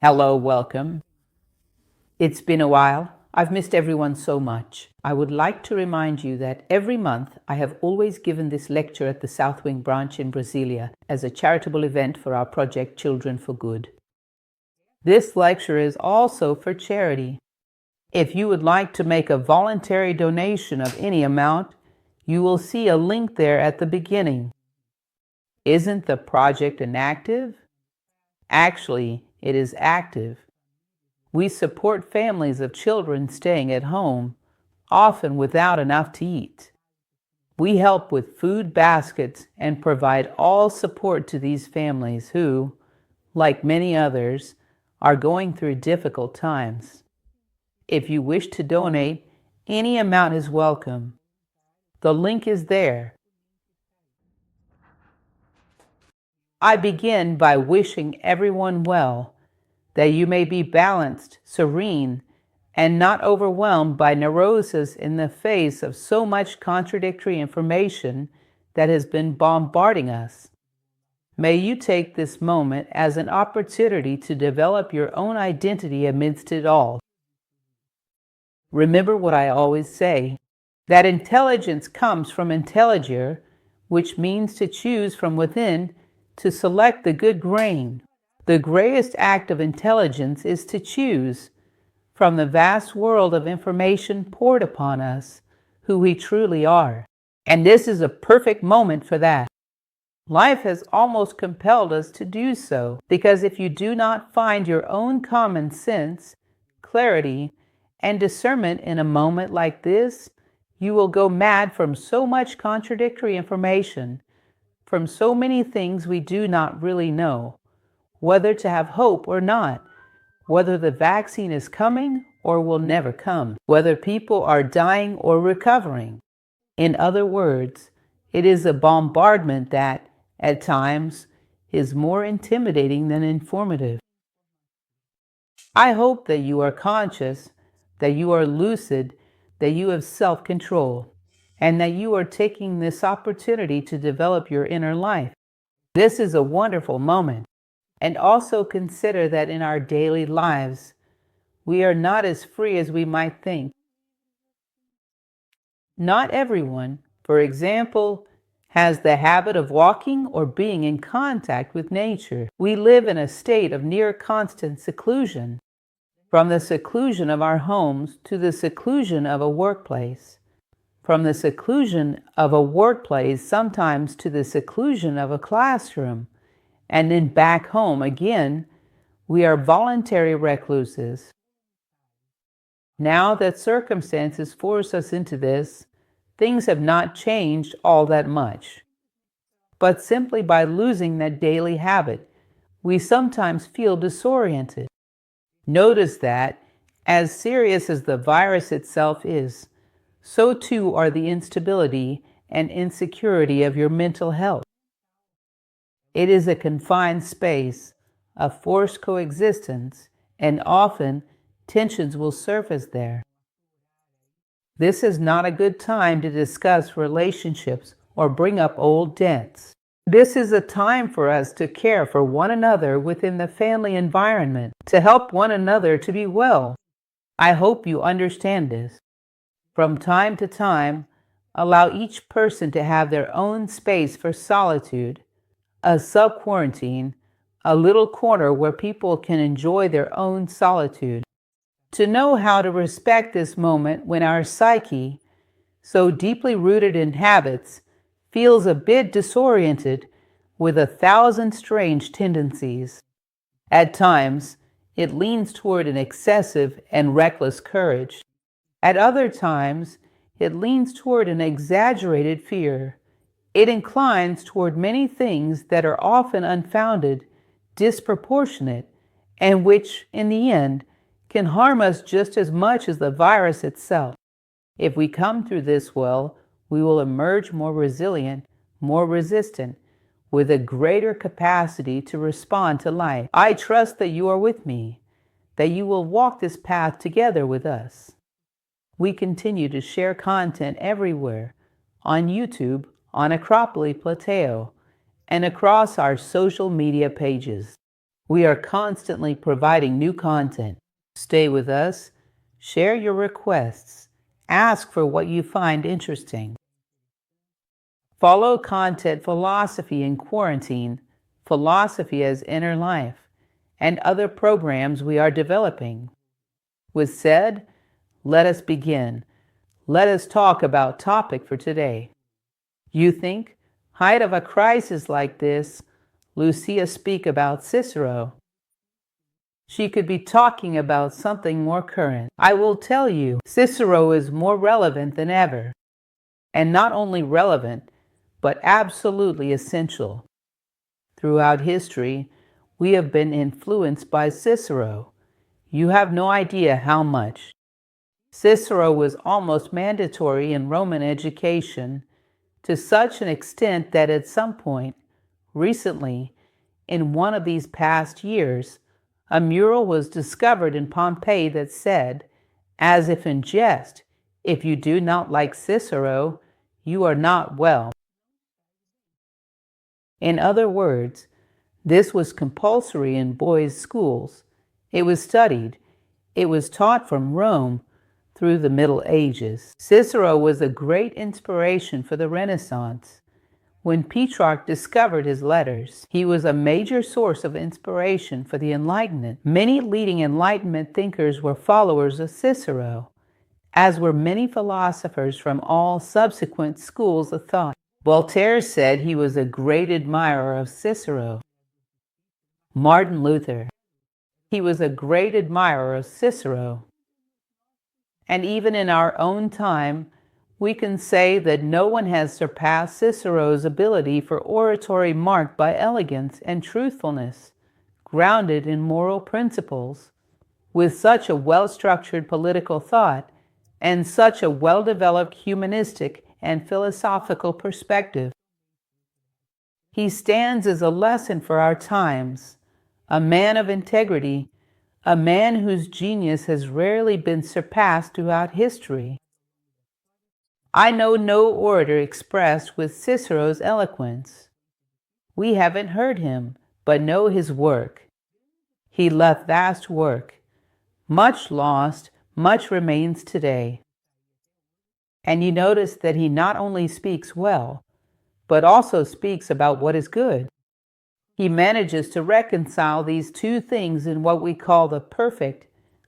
Hello, welcome. It's been a while. I've missed everyone so much. I would like to remind you that every month I have always given this lecture at the South Wing branch in Brasilia as a charitable event for our project Children for Good. This lecture is also for charity. If you would like to make a voluntary donation of any amount, you will see a link there at the beginning. Isn't the project inactive? Actually, it is active. We support families of children staying at home, often without enough to eat. We help with food baskets and provide all support to these families who, like many others, are going through difficult times. If you wish to donate, any amount is welcome. The link is there. I begin by wishing everyone well, that you may be balanced, serene, and not overwhelmed by neurosis in the face of so much contradictory information that has been bombarding us. May you take this moment as an opportunity to develop your own identity amidst it all. Remember what I always say, that intelligence comes from intelligere, which means to choose from within to select the good grain. The greatest act of intelligence is to choose from the vast world of information poured upon us who we truly are. And this is a perfect moment for that. Life has almost compelled us to do so, because if you do not find your own common sense, clarity, and discernment in a moment like this, you will go mad from so much contradictory information, from so many things we do not really know, whether to have hope or not, whether the vaccine is coming or will never come, whether people are dying or recovering. In other words, it is a bombardment that, at times, is more intimidating than informative. I hope that you are conscious, that you are lucid, that you have self-control, and that you are taking this opportunity to develop your inner life. This is a wonderful moment. And also consider that in our daily lives, we are not as free as we might think. Not everyone, for example, has the habit of walking or being in contact with nature. We live in a state of near constant seclusion, from the seclusion of our homes to the seclusion of a workplace, from the seclusion of a workplace sometimes to the seclusion of a classroom, and then back home again. We are voluntary recluses. Now that circumstances force us into this, things have not changed all that much. But simply by losing that daily habit, we sometimes feel disoriented. Notice that, as serious as the virus itself is, so too are the instability and insecurity of your mental health. It is a confined space, a forced coexistence, and often tensions will surface there. This is not a good time to discuss relationships or bring up old debts. This is a time for us to care for one another within the family environment, to help one another to be well. I hope you understand this. From time to time, allow each person to have their own space for solitude, a sub-quarantine, a little corner where people can enjoy their own solitude. To know how to respect this moment when our psyche, so deeply rooted in habits, feels a bit disoriented with 1,000 strange tendencies. At times, it leans toward an excessive and reckless courage. At other times, it leans toward an exaggerated fear. It inclines toward many things that are often unfounded, disproportionate, and which, in the end, can harm us just as much as the virus itself. If we come through this well, we will emerge more resilient, more resistant, with a greater capacity to respond to life. I trust that you are with me, that you will walk this path together with us. We continue to share content everywhere, on YouTube, on Acropolis USA, and across our social media pages. We are constantly providing new content. Stay with us, share your requests, ask for what you find interesting. Follow Content Philosophy in Quarantine, Philosophy as Inner Life, and other programs we are developing. With said, let us begin. Let us talk about topic for today. You think, height of a crisis like this, Lucia speak about Cicero. She could be talking about something more current. I will tell you, Cicero is more relevant than ever. And not only relevant, but absolutely essential. Throughout history, we have been influenced by Cicero. You have no idea how much. Cicero was almost mandatory in Roman education to such an extent that at some point, recently, in one of these past years, a mural was discovered in Pompeii that said, as if in jest, if you do not like Cicero, you are not well. In other words, this was compulsory in boys' schools. It was studied. It was taught from Rome through the Middle Ages. Cicero was a great inspiration for the Renaissance. When Petrarch discovered his letters, he was a major source of inspiration for the Enlightenment. Many leading Enlightenment thinkers were followers of Cicero, as were many philosophers from all subsequent schools of thought. Voltaire said he was a great admirer of Cicero. Martin Luther, he was a great admirer of Cicero. And even in our own time, we can say that no one has surpassed Cicero's ability for oratory marked by elegance and truthfulness, grounded in moral principles, with such a well-structured political thought and such a well-developed humanistic and philosophical perspective. He stands as a lesson for our times, a man of integrity, a man whose genius has rarely been surpassed throughout history. I know no orator expressed with Cicero's eloquence. We haven't heard him, but know his work. He left vast work, much lost, much remains today. And you notice that he not only speaks well, but also speaks about what is good. He manages to reconcile these two things in what we call the perfect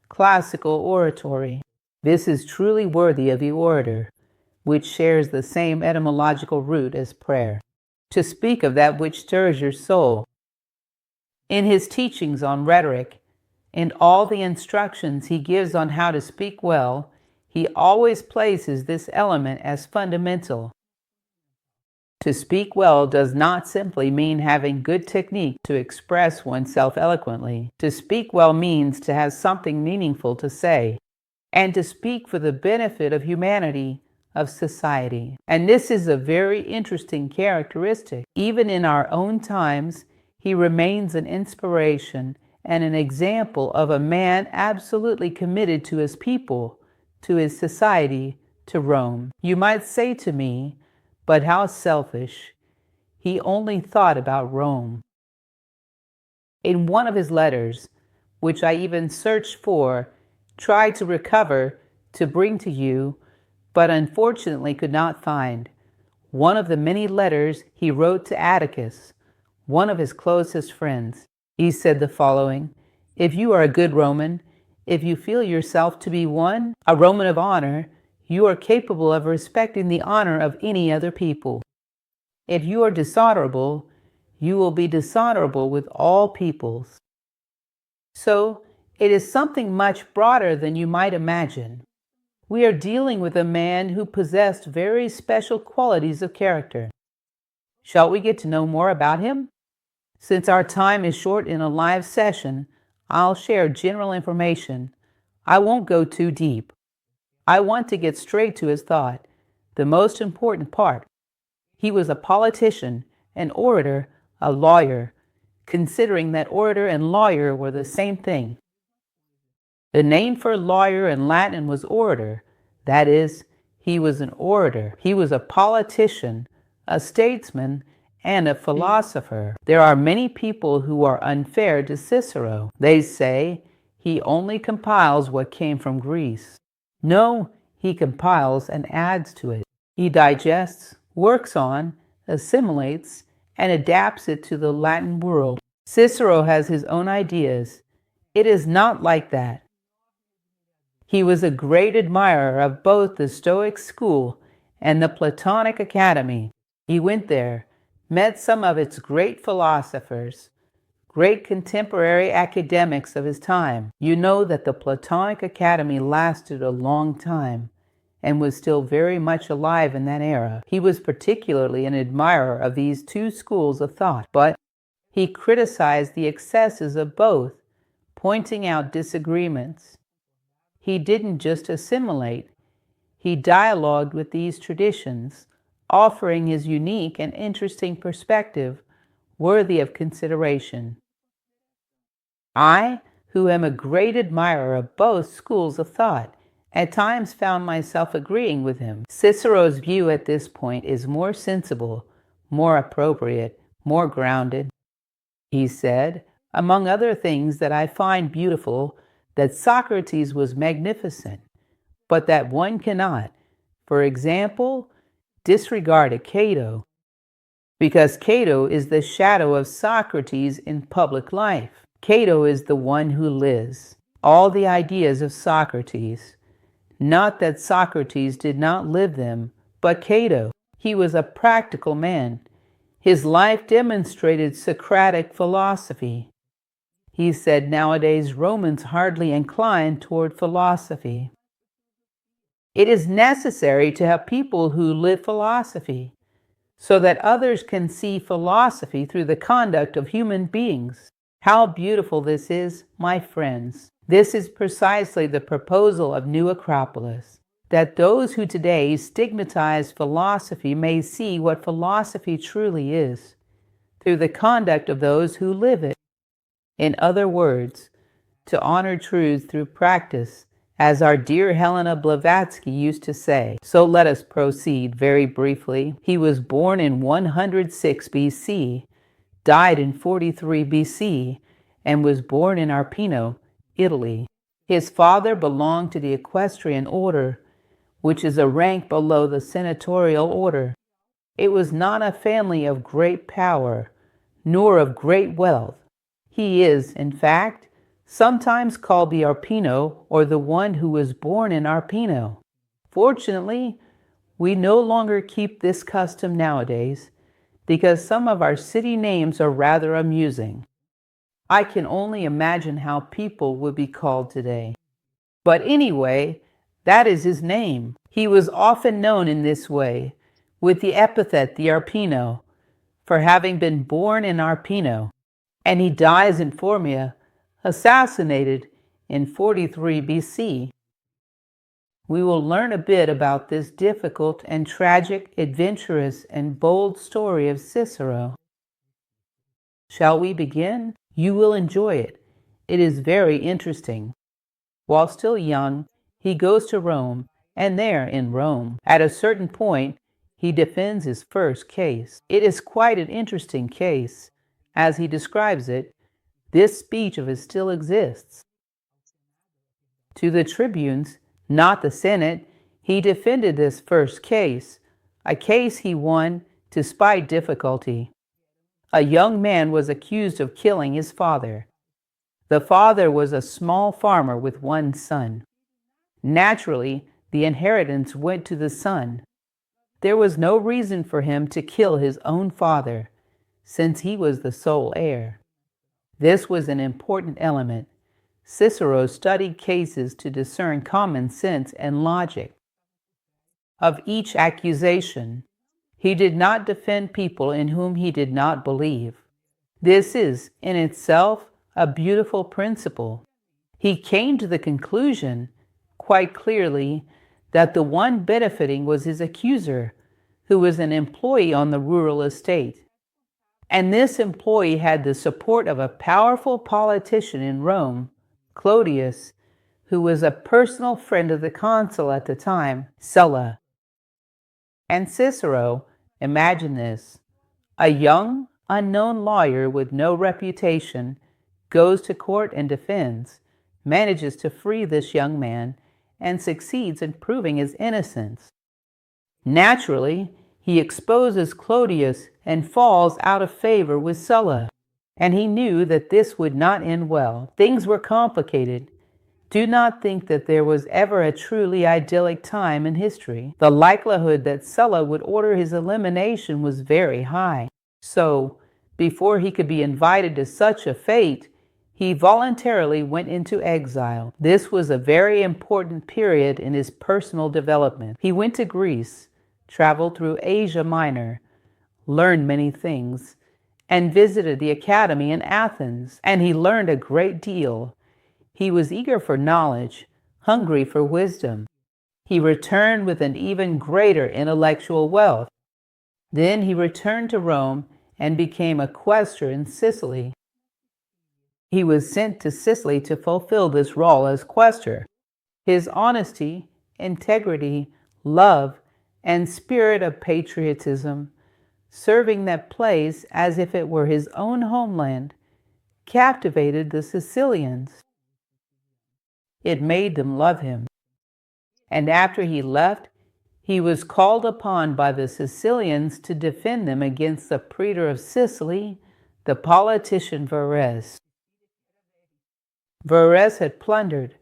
classical oratory. This is truly worthy of the orator, which shares the same etymological root as prayer, to speak of that which stirs your soul. In his teachings on rhetoric, and all the instructions he gives on how to speak well, he always places this element as fundamental. To speak well does not simply mean having good technique to express oneself eloquently. To speak well means to have something meaningful to say, and to speak for the benefit of humanity, of society. And this is a very interesting characteristic. Even in our own times, he remains an inspiration and an example of a man absolutely committed to his people, to his society, to Rome. You might say to me, but how selfish. He only thought about Rome. In one of his letters, which I even searched for, tried to recover, to bring to you, but unfortunately could not find, one of the many letters he wrote to Atticus, one of his closest friends. He said the following: if you are a good Roman, if you feel yourself to be one, a Roman of honor, you are capable of respecting the honor of any other people. If you are dishonorable, you will be dishonorable with all peoples. So, it is something much broader than you might imagine. We are dealing with a man who possessed very special qualities of character. Shall we get to know more about him? Since our time is short in a live session, I'll share general information. I won't go too deep. I want to get straight to his thought, the most important part. He was a politician, an orator, a lawyer, considering that orator and lawyer were the same thing. The name for lawyer in Latin was orator. That is, he was an orator. He was a politician, a statesman, and a philosopher. There are many people who are unfair to Cicero. They say he only compiles what came from Greece. No, he compiles and adds to it. He digests, works on, assimilates, and adapts it to the Latin world. Cicero has his own ideas. It is not like that. He was a great admirer of both the Stoic school and the Platonic Academy. He went there, met some of its great philosophers, great contemporary academics of his time. You know that the Platonic Academy lasted a long time and was still very much alive in that era. He was particularly an admirer of these two schools of thought, but he criticized the excesses of both, pointing out disagreements. He didn't just assimilate, he dialogued with these traditions, offering his unique and interesting perspective worthy of consideration. I, who am a great admirer of both schools of thought, at times found myself agreeing with him. Cicero's view at this point is more sensible, more appropriate, more grounded. He said, among other things, that I find beautiful that Socrates was magnificent, but that one cannot, for example, disregard Cato, because Cato is the shadow of Socrates in public life. Cato is the one who lives all the ideas of Socrates. Not that Socrates did not live them, but Cato. He was a practical man. His life demonstrated Socratic philosophy. He said nowadays Romans hardly incline toward philosophy. It is necessary to have people who live philosophy, so that others can see philosophy through the conduct of human beings. How beautiful this is, my friends. This is precisely the proposal of New Acropolis, that those who today stigmatize philosophy may see what philosophy truly is, through the conduct of those who live it. In other words, to honor truth through practice, as our dear Helena Blavatsky used to say. So let us proceed very briefly. He was born in 106 BC, died in 43 BC, and was born in Arpino, Italy. His father belonged to the equestrian order, which is a rank below the senatorial order. It was not a family of great power, nor of great wealth. He is, in fact, sometimes called the Arpino, or the one who was born in Arpino. Fortunately, we no longer keep this custom nowadays, because some of our city names are rather amusing. I can only imagine how people would be called today. But anyway, that is his name. He was often known in this way, with the epithet the Arpino, for having been born in Arpino, and he dies in Formia, assassinated in 43 BC. We will learn a bit about this difficult and tragic, adventurous and bold story of Cicero. Shall we begin? You will enjoy it. It is very interesting. While still young, he goes to Rome, and there in Rome, at a certain point, he defends his first case. It is quite an interesting case. As he describes it, this speech of his still exists. To the tribunes, not the Senate, he defended this first case, a case he won despite difficulty. A young man was accused of killing his father. The father was a small farmer with one son. Naturally, the inheritance went to the son. There was no reason for him to kill his own father, since he was the sole heir. This was an important element. Cicero studied cases to discern common sense and logic. Of each accusation, he did not defend people in whom he did not believe. This is, in itself, a beautiful principle. He came to the conclusion, quite clearly, that the one benefiting was his accuser, who was an employee on the rural estate. And this employee had the support of a powerful politician in Rome, Clodius, who was a personal friend of the consul at the time, Sulla. And Cicero, imagine this, A young, unknown lawyer with no reputation goes to court and defends, manages to free this young man, and succeeds in proving his innocence. Naturally, he exposes Clodius and falls out of favor with Sulla, and he knew that this would not end well. Things were complicated. Do not think that there was ever a truly idyllic time in history. The likelihood that Sulla would order his elimination was very high. So, before he could be invited to such a fate, he voluntarily went into exile. This was a very important period in his personal development. He went to Greece, traveled through Asia Minor, learned many things, and visited the academy in Athens, and he learned a great deal. He was eager for knowledge, hungry for wisdom. He returned with an even greater intellectual wealth. Then he returned to Rome and became a quaestor in Sicily. He was sent to Sicily to fulfill this role as quaestor. His honesty, integrity, love, and spirit of patriotism, serving that place as if it were his own homeland, captivated the Sicilians. It made them love him. And after he left, he was called upon by the Sicilians to defend them against the praetor of Sicily, the politician Verres. Verres had plundered.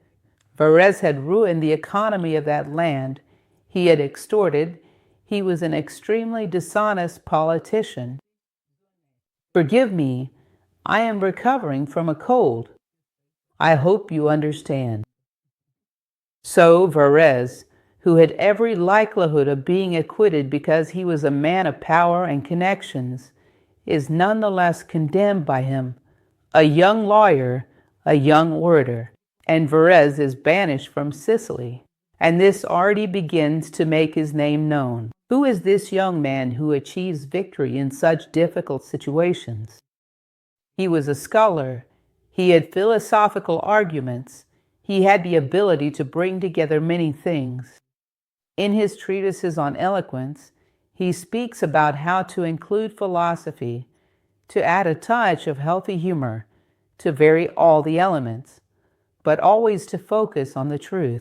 Verres had ruined the economy of that land. He had extorted. He was an extremely dishonest politician. Forgive me, I am recovering from a cold. I hope you understand. So Verres, who had every likelihood of being acquitted because he was a man of power and connections, is nonetheless condemned by him, a young lawyer, a young orator, and Verres is banished from Sicily. And this already begins to make his name known. Who is this young man who achieves victory in such difficult situations? He was a scholar. He had philosophical arguments. He had the ability to bring together many things. In his treatises on eloquence, he speaks about how to include philosophy, to add a touch of healthy humor, to vary all the elements, but always to focus on the truth.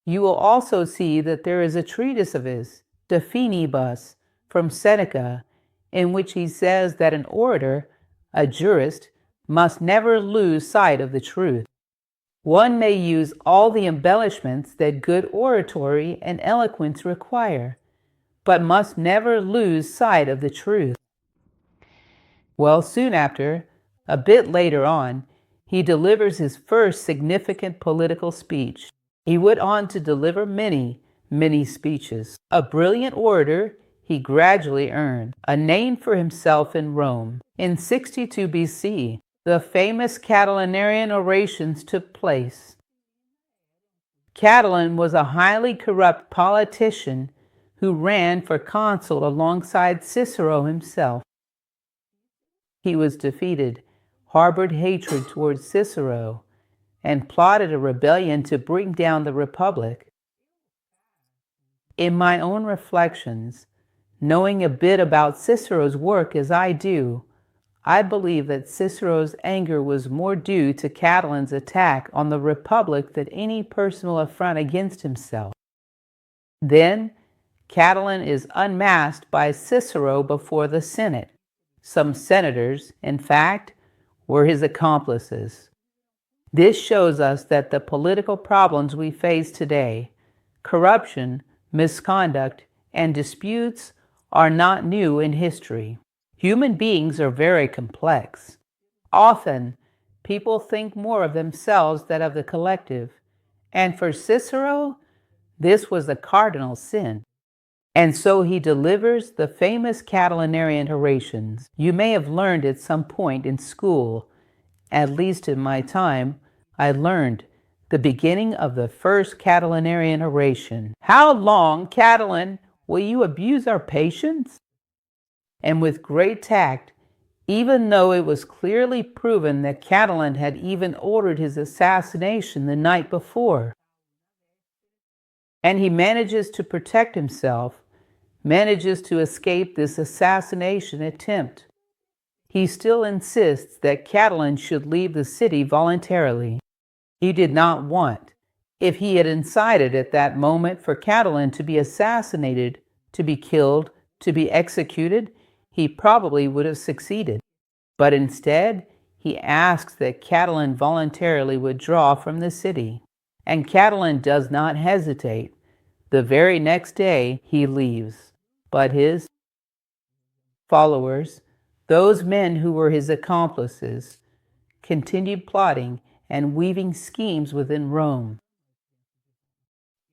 You will also see that there is a treatise of his, De Finibus, from Seneca, in which he says that an orator, a jurist, must never lose sight of the truth. One may use all the embellishments that good oratory and eloquence require, but must never lose sight of the truth. Well, soon after, a bit later on, he delivers his first significant political speech. He went on to deliver many, many speeches. A brilliant orator, he gradually earned a name for himself in Rome. In 62 BC, the famous Catilinarian orations took place. Catiline was a highly corrupt politician who ran for consul alongside Cicero himself. He was defeated, harbored hatred towards Cicero, and plotted a rebellion to bring down the Republic. In my own reflections, knowing a bit about Cicero's work as I do, I believe that Cicero's anger was more due to Catiline's attack on the Republic than any personal affront against himself. Then, Catiline is unmasked by Cicero before the Senate. Some senators, in fact, were his accomplices. This shows us that the political problems we face today, corruption, misconduct, and disputes, are not new in history. Human beings are very complex. Often, people think more of themselves than of the collective, and for Cicero, this was a cardinal sin. And so he delivers the famous Catilinarian orations. You may have learned at some point in school, at least in my time, I learned the beginning of the first Catilinarian oration. How long, Catiline, will you abuse our patience? And with great tact, even though it was clearly proven that Catiline had even ordered his assassination the night before. And he manages to protect himself, manages to escape this assassination attempt. He still insists that Catiline should leave the city voluntarily. He did not want, if he had incited at that moment for Catiline to be assassinated, to be killed, to be executed, he probably would have succeeded. But instead, he asks that Catiline voluntarily withdraw from the city. And Catiline does not hesitate. The very next day, he leaves. But his followers, those men who were his accomplices, continued plotting and weaving schemes within Rome.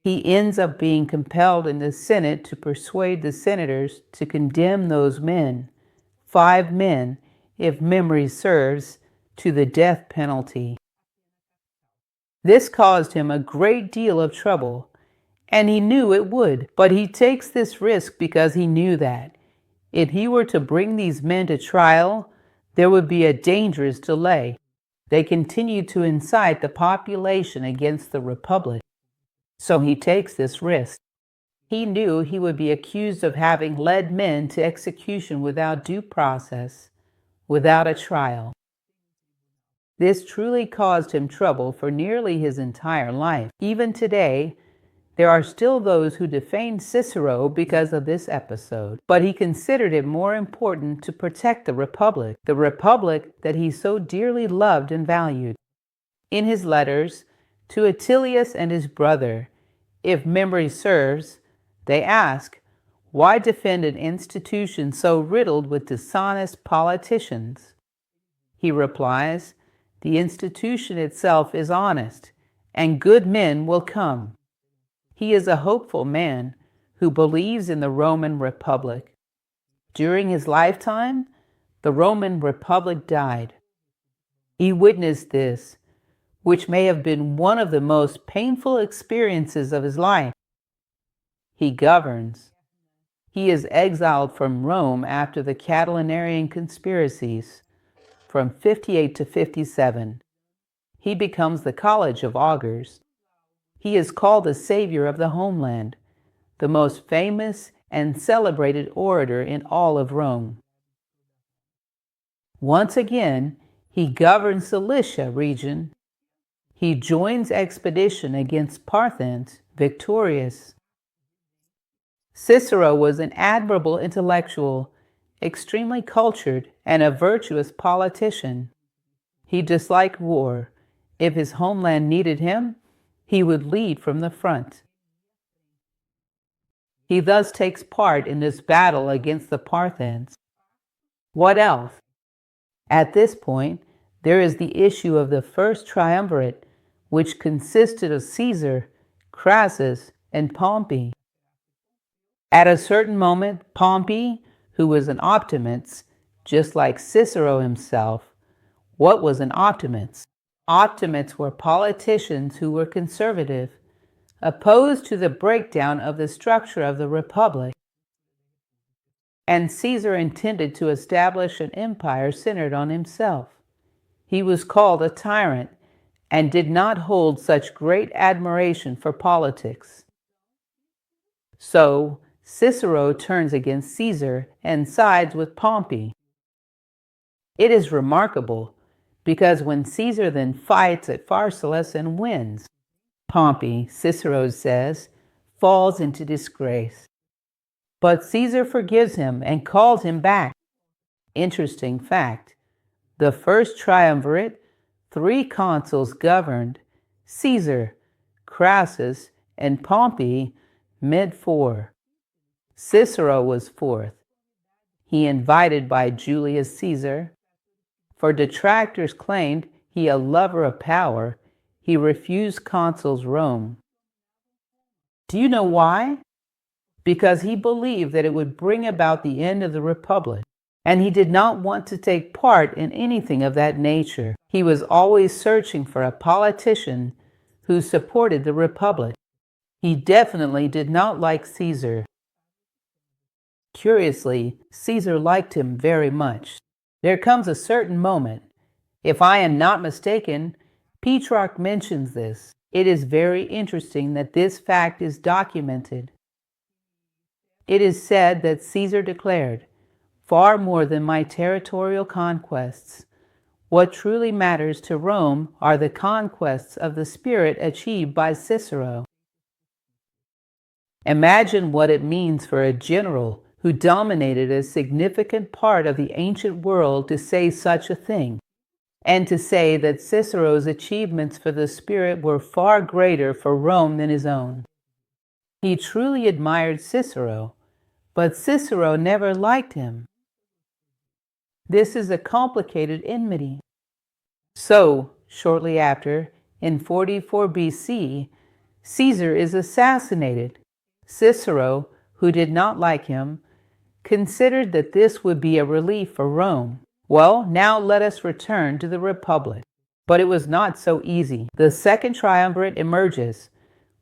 He ends up being compelled in the Senate to persuade the senators to condemn those men, 5 men, if memory serves, to the death penalty. This caused him a great deal of trouble, and he knew it would, but he takes this risk because he knew that if he were to bring these men to trial, there would be a dangerous delay. They continued to incite the population against the Republic. So he takes this risk. He knew he would be accused of having led men to execution without due process, without a trial. This truly caused him trouble for nearly his entire life. Even today, there are still those who defame Cicero because of this episode, but he considered it more important to protect the Republic that he so dearly loved and valued. In his letters to Attilius and his brother, if memory serves, they ask, why defend an institution so riddled with dishonest politicians? He replies, the institution itself is honest, and good men will come. He is a hopeful man who believes in the Roman Republic. During his lifetime, the Roman Republic died. He witnessed this, which may have been one of the most painful experiences of his life. He governs. He is exiled from Rome after the Catilinarian conspiracies from 58 to 57. He becomes the College of Augurs. He is called the savior of the homeland, the most famous and celebrated orator in all of Rome. Once again, he governs Cilicia region. He joins expedition against Parthians, victorious. Cicero was an admirable intellectual, extremely cultured, and a virtuous politician. He disliked war. If his homeland needed him, he would lead from the front. He thus takes part in this battle against the Parthians. What else? At this point, there is the issue of the first triumvirate, which consisted of Caesar, Crassus, and Pompey. At a certain moment, Pompey, who was an optimist, just like Cicero himself, what was an optimist? Optimists were politicians who were conservative, opposed to the breakdown of the structure of the Republic. And Caesar intended to establish an empire centered on himself. He was called a tyrant and did not hold such great admiration for politics. So Cicero turns against Caesar and sides with Pompey. It is remarkable because when Caesar then fights at Pharsalus and wins, Pompey, Cicero says, falls into disgrace. But Caesar forgives him and calls him back. Interesting fact, the first triumvirate, 3 consuls governed, Caesar, Crassus, and Pompey, met 4. Cicero was 4th. He invited by Julius Caesar. For detractors claimed he a lover of power, he refused consuls Rome. Do you know why? Because he believed that it would bring about the end of the Republic, and he did not want to take part in anything of that nature. He was always searching for a politician who supported the Republic. He definitely did not like Caesar. Curiously, Caesar liked him very much. There comes a certain moment. If I am not mistaken, Petrarch mentions this. It is very interesting that this fact is documented. It is said that Caesar declared, "Far more than my territorial conquests, what truly matters to Rome are the conquests of the spirit achieved by Cicero." Imagine what it means for a general who dominated a significant part of the ancient world to say such a thing, and to say that Cicero's achievements for the spirit were far greater for Rome than his own. He truly admired Cicero, but Cicero never liked him. This is a complicated enmity. So, shortly after, in 44 BC, Caesar is assassinated. Cicero, who did not like him, considered that this would be a relief for Rome. Well, now let us return to the Republic. But it was not so easy. The second triumvirate emerges,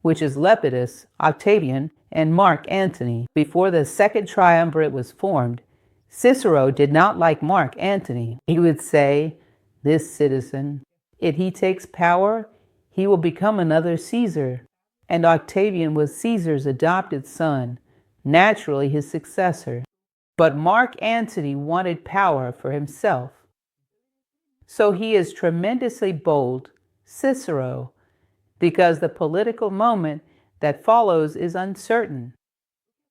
which is Lepidus, Octavian, and Mark Antony. Before the second triumvirate was formed, Cicero did not like Mark Antony. He would say, "This citizen, if he takes power, he will become another Caesar." And Octavian was Caesar's adopted son, naturally his successor. But Mark Antony wanted power for himself. So he is tremendously bold, Cicero, because the political moment that follows is uncertain.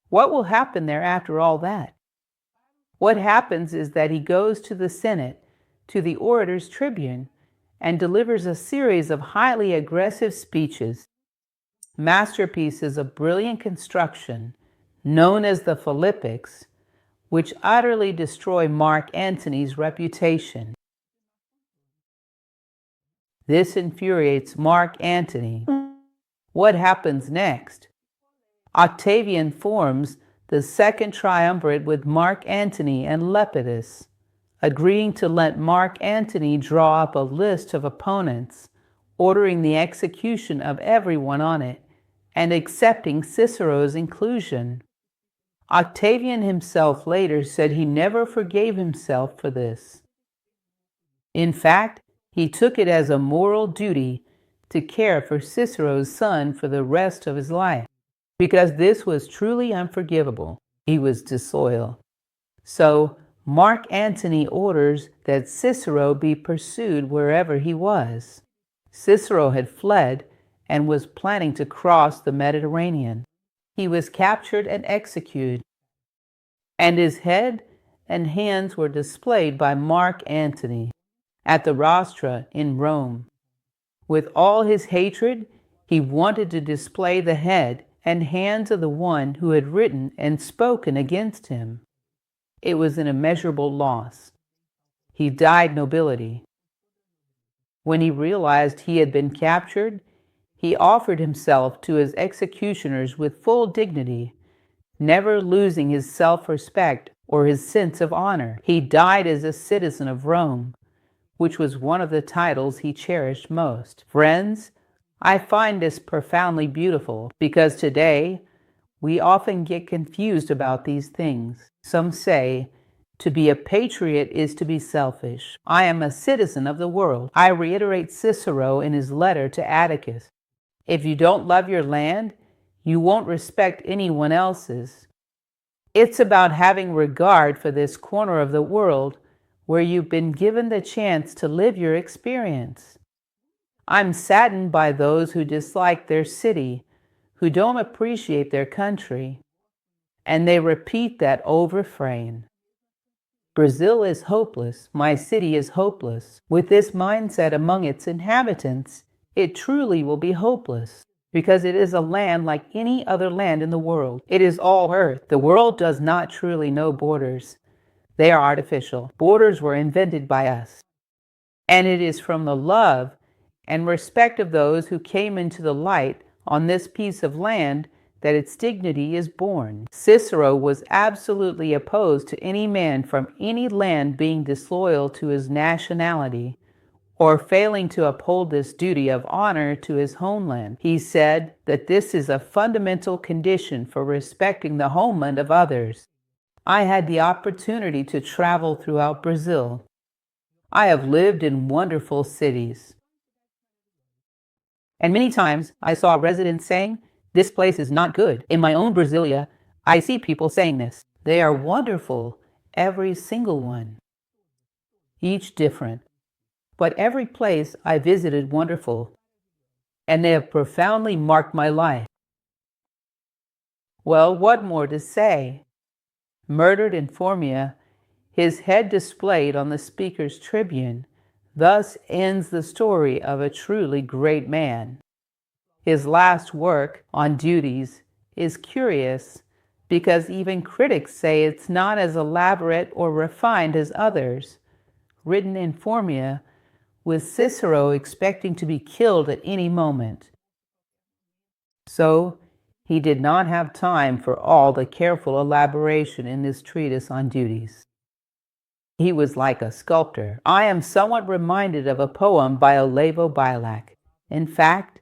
What will happen there after all that? What happens is that he goes to the Senate, to the orator's tribune, and delivers a series of highly aggressive speeches, masterpieces of brilliant construction, known as the Philippics, which utterly destroy Mark Antony's reputation. This infuriates Mark Antony. What happens next? Octavian forms the second triumvirate with Mark Antony and Lepidus, agreeing to let Mark Antony draw up a list of opponents, ordering the execution of everyone on it, and accepting Cicero's inclusion. Octavian himself later said he never forgave himself for this. In fact, he took it as a moral duty to care for Cicero's son for the rest of his life, because this was truly unforgivable. He was disloyal. So, Mark Antony orders that Cicero be pursued wherever he was. Cicero had fled and was planning to cross the Mediterranean. He was captured and executed, and his head and hands were displayed by Mark Antony at the rostra in Rome. With all his hatred, he wanted to display the head and hands of the one who had written and spoken against him. It was an immeasurable loss. He died nobility. When he realized he had been captured, he offered himself to his executioners with full dignity, never losing his self-respect or his sense of honor. He died as a citizen of Rome, which was one of the titles he cherished most. Friends, I find this profoundly beautiful because today we often get confused about these things. Some say, to be a patriot is to be selfish. I am a citizen of the world. I reiterate Cicero in his letter to Atticus. If you don't love your land, you won't respect anyone else's. It's about having regard for this corner of the world where you've been given the chance to live your experience. I'm saddened by those who dislike their city, who don't appreciate their country, and they repeat that old refrain. Brazil is hopeless, my city is hopeless. With this mindset among its inhabitants, it truly will be hopeless, because it is a land like any other land in the world. It is all earth. The world does not truly know borders. They are artificial. Borders were invented by us. And it is from the love and respect of those who came into the light on this piece of land that its dignity is born. Cicero was absolutely opposed to any man from any land being disloyal to his nationality or failing to uphold this duty of honor to his homeland. He said that this is a fundamental condition for respecting the homeland of others. I had the opportunity to travel throughout Brazil. I have lived in wonderful cities. And many times I saw residents saying, "This place is not good." In my own Brasilia, I see people saying this. They are wonderful, every single one, each different, but every place I visited wonderful, and they have profoundly marked my life. Well, what more to say? Murdered in Formia, his head displayed on the speaker's tribune, thus ends the story of a truly great man. His last work, On Duties, is curious because even critics say it's not as elaborate or refined as others, written in Formia, with Cicero expecting to be killed at any moment. So, he did not have time for all the careful elaboration in this treatise on duties. He was like a sculptor. I am somewhat reminded of a poem by Olavo Bilac. In fact,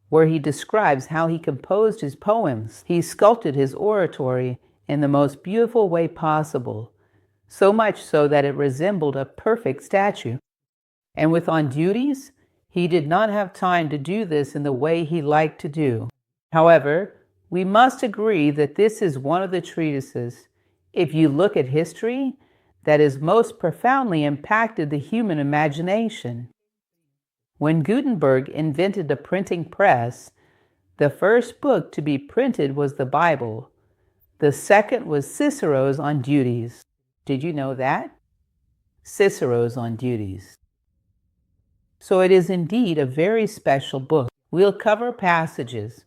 where he describes how he composed his poems. He sculpted his oratory in the most beautiful way possible, so much so that it resembled a perfect statue. And with On Duties, he did not have time to do this in the way he liked to do. However, we must agree that this is one of the treatises, if you look at history, that has most profoundly impacted the human imagination. When Gutenberg invented the printing press, the first book to be printed was the Bible. The second was Cicero's On Duties. Did you know that? Cicero's On Duties. So it is indeed a very special book. We'll cover passages.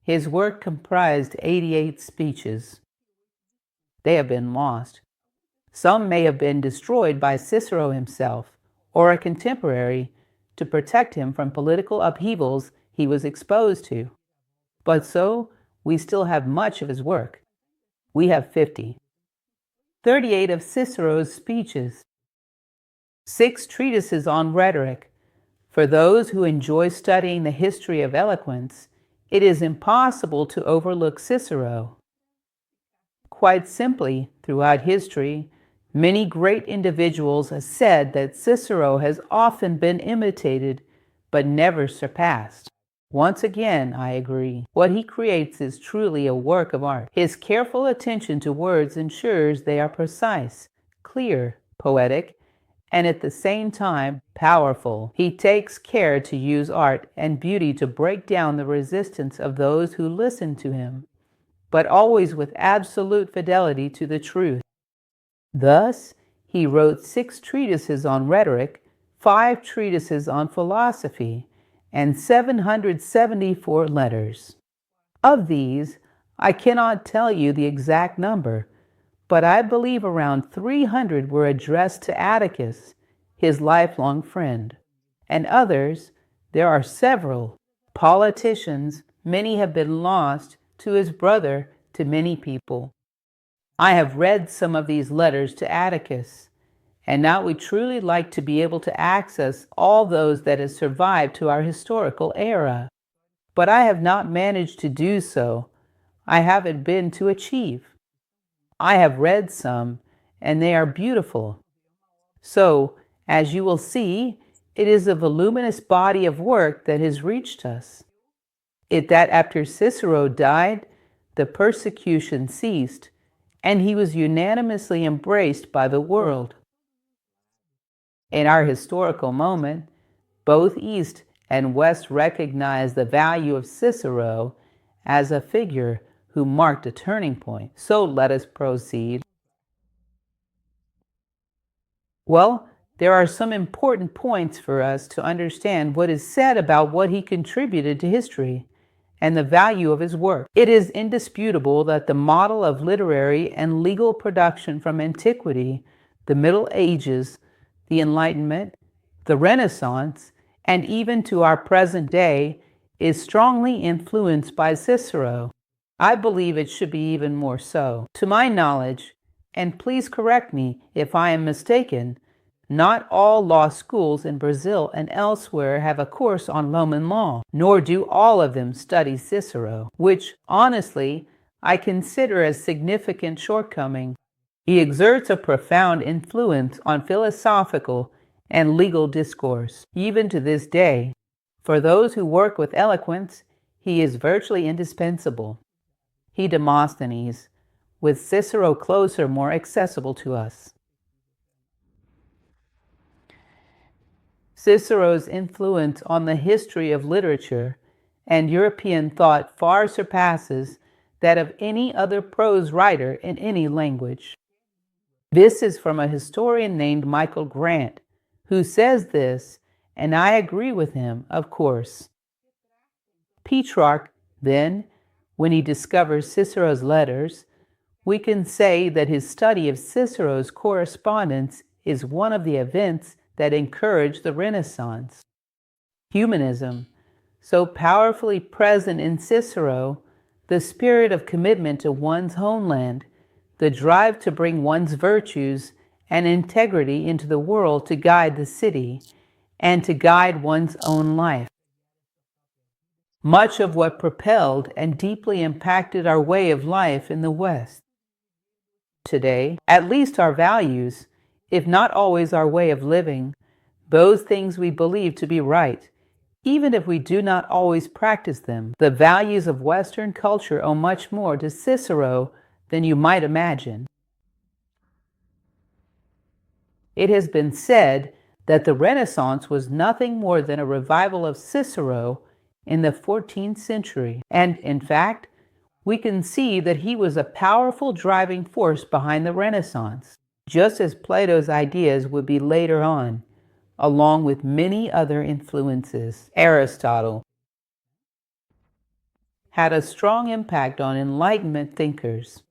His work comprised 88 speeches. They have been lost. Some may have been destroyed by Cicero himself or a contemporary to protect him from political upheavals he was exposed to. But so, we still have much of his work. We have 50. 38 of Cicero's speeches. 6 treatises on rhetoric. For those who enjoy studying the history of eloquence, it is impossible to overlook Cicero. Quite simply, throughout history, many great individuals have said that Cicero has often been imitated, but never surpassed. Once again, I agree. What he creates is truly a work of art. His careful attention to words ensures they are precise, clear, poetic, and at the same time, powerful. He takes care to use art and beauty to break down the resistance of those who listen to him, but always with absolute fidelity to the truth. Thus, he wrote 6 treatises on rhetoric, 5 treatises on philosophy, and 774 letters. Of these, I cannot tell you the exact number, but I believe around 300 were addressed to Atticus, his lifelong friend. And others, there are several politicians, many have been lost, to his brother, to many people. I have read some of these letters to Atticus, and now we truly like to be able to access all those that have survived to our historical era. But I have not managed to do so. I haven't been to achieve. I have read some, and they are beautiful. So, as you will see, it is a voluminous body of work that has reached us. It that after Cicero died, the persecution ceased, and he was unanimously embraced by the world. In our historical moment, both East and West recognize the value of Cicero as a figure who marked a turning point. So let us proceed. Well, there are some important points for us to understand what is said about what he contributed to history and the value of his work. It is indisputable that the model of literary and legal production from antiquity, the Middle Ages, the Enlightenment, the Renaissance, and even to our present day is strongly influenced by Cicero. I believe it should be even more so. To my knowledge, and please correct me if I am mistaken, not all law schools in Brazil and elsewhere have a course on Roman law, nor do all of them study Cicero, which, honestly, I consider a significant shortcoming. He exerts a profound influence on philosophical and legal discourse, even to this day. For those who work with eloquence, he is virtually indispensable. he Demosthenes, with Cicero closer, more accessible to us. Cicero's influence on the history of literature and European thought far surpasses that of any other prose writer in any language. This is from a historian named Michael Grant, who says this, and I agree with him, of course. Petrarch, then, when he discovers Cicero's letters, we can say that his study of Cicero's correspondence is one of the events that encouraged the Renaissance. Humanism, so powerfully present in Cicero, the spirit of commitment to one's homeland, the drive to bring one's virtues and integrity into the world to guide the city and to guide one's own life. Much of what propelled and deeply impacted our way of life in the West. Today, at least our values, if not always our way of living, those things we believe to be right, even if we do not always practice them, the values of Western culture owe much more to Cicero than you might imagine. It has been said that the Renaissance was nothing more than a revival of Cicero in the 14th century, and in fact, we can see that he was a powerful driving force behind the Renaissance, just as Plato's ideas would be later on, along with many other influences. Aristotle had a strong impact on Enlightenment thinkers.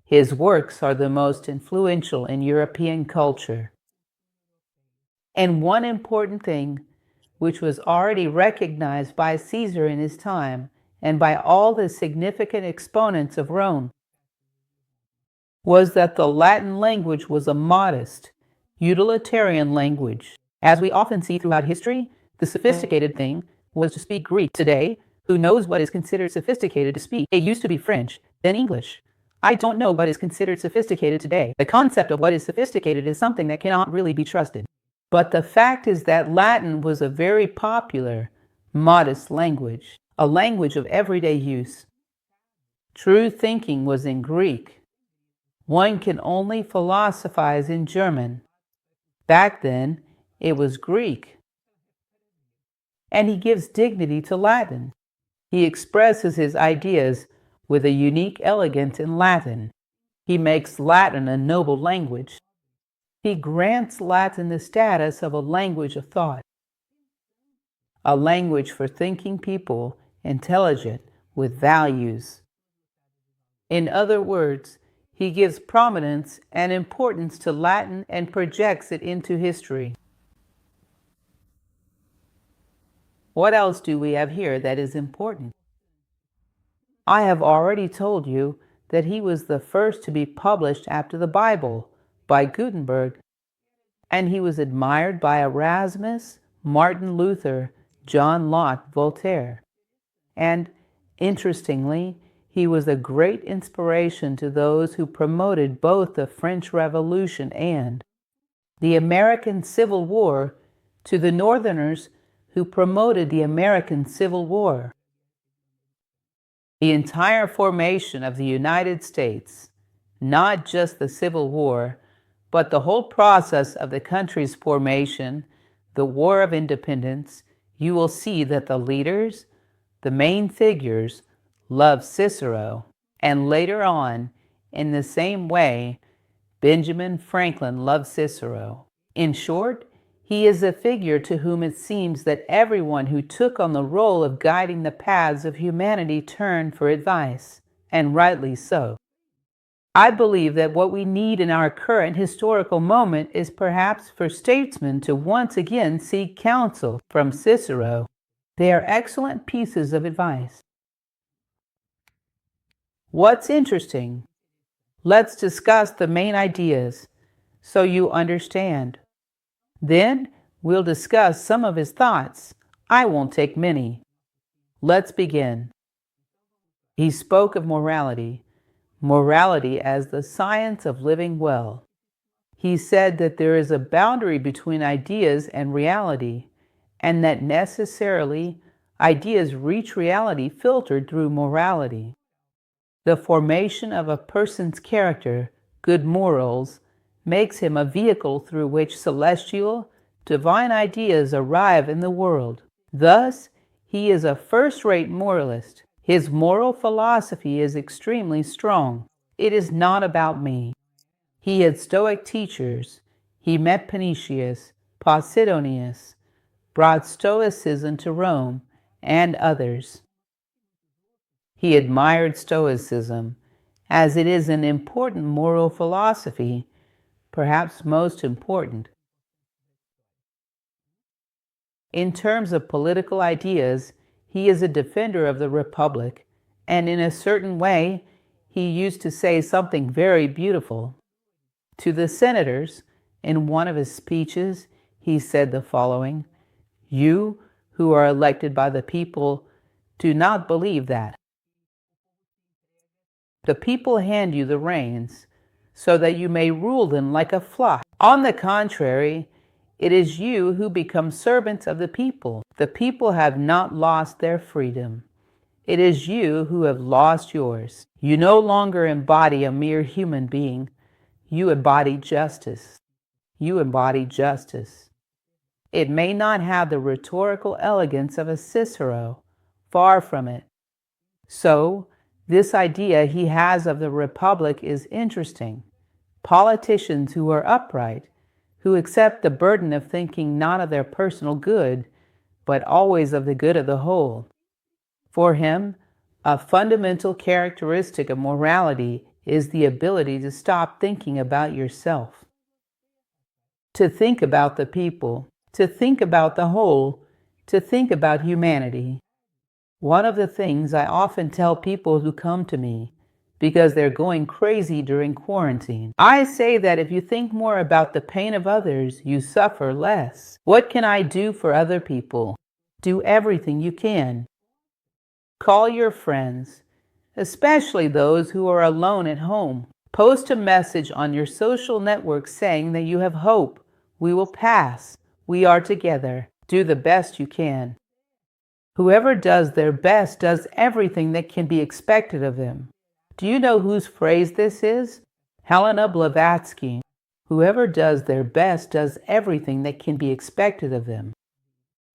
His works are the most influential in European culture. And one important thing, which was already recognized by Caesar in his time and by all the significant exponents of Rome, was that the Latin language was a modest, utilitarian language. As we often see throughout history, the sophisticated thing was to speak Greek. Today, who knows what is considered sophisticated to speak? It used to be French, then English. I don't know what is considered sophisticated today. The concept of what is sophisticated is something that cannot really be trusted. But the fact is that Latin was a very popular, modest language, a language of everyday use. True thinking was in Greek. One can only philosophize in German. Back then, it was Greek. And he gives dignity to Latin. He expresses his ideas with a unique elegance in Latin. He makes Latin a noble language. He grants Latin the status of a language of thought, a language for thinking people, intelligent, with values. In other words, he gives prominence and importance to Latin and projects it into history. What else do we have here that is important? I have already told you that he was the first to be published after the Bible by Gutenberg, and he was admired by Erasmus, Martin Luther, John Locke, Voltaire. And, interestingly, he was a great inspiration to those who promoted both the French Revolution and the American Civil War, to the Northerners who promoted the American Civil War. The entire formation of the United States, not just the Civil War, but the whole process of the country's formation, the War of Independence, you will see that the leaders, the main figures, loved Cicero, and later on, in the same way, Benjamin Franklin loved Cicero. In short, he is a figure to whom it seems that everyone who took on the role of guiding the paths of humanity turned for advice, and rightly so. I believe that what we need in our current historical moment is perhaps for statesmen to once again seek counsel from Cicero. They are excellent pieces of advice. What's interesting? Let's discuss the main ideas so you understand. Then we'll discuss some of his thoughts. I won't take many. Let's begin. He spoke of morality as the science of living well. He said that there is a boundary between ideas and reality, and that necessarily ideas reach reality filtered through morality. The formation of a person's character, good morals, makes him a vehicle through which celestial, divine ideas arrive in the world. Thus, he is a first-rate moralist. His moral philosophy is extremely strong. It is not about me. He had Stoic teachers. He met Panicius, Posidonius, brought Stoicism to Rome, and others. He admired Stoicism, as it is an important moral philosophy, perhaps most important. In terms of political ideas, he is a defender of the Republic, and in a certain way, he used to say something very beautiful. To the senators, in one of his speeches, he said the following: "You, who are elected by the people, do not believe that. The people hand you the reins, so that you may rule them like a flock. On the contrary, it is you who become servants of the people. The people have not lost their freedom. It is you who have lost yours. You no longer embody a mere human being. You embody justice. You embody justice. It may not have the rhetorical elegance of a Cicero, far from it. So, this idea he has of the Republic is interesting. Politicians who are upright, who accept the burden of thinking not of their personal good, but always of the good of the whole. For him, a fundamental characteristic of morality is the ability to stop thinking about yourself, to think about the people, to think about the whole, to think about humanity. One of the things I often tell people who come to me, because they're going crazy during quarantine, I say that if you think more about the pain of others, you suffer less. What can I do for other people? Do everything you can. Call your friends, especially those who are alone at home. Post a message on your social network saying that you have hope. We will pass. We are together. Do the best you can. Whoever does their best does everything that can be expected of them. Do you know whose phrase this is? Helena Blavatsky. Whoever does their best does everything that can be expected of them.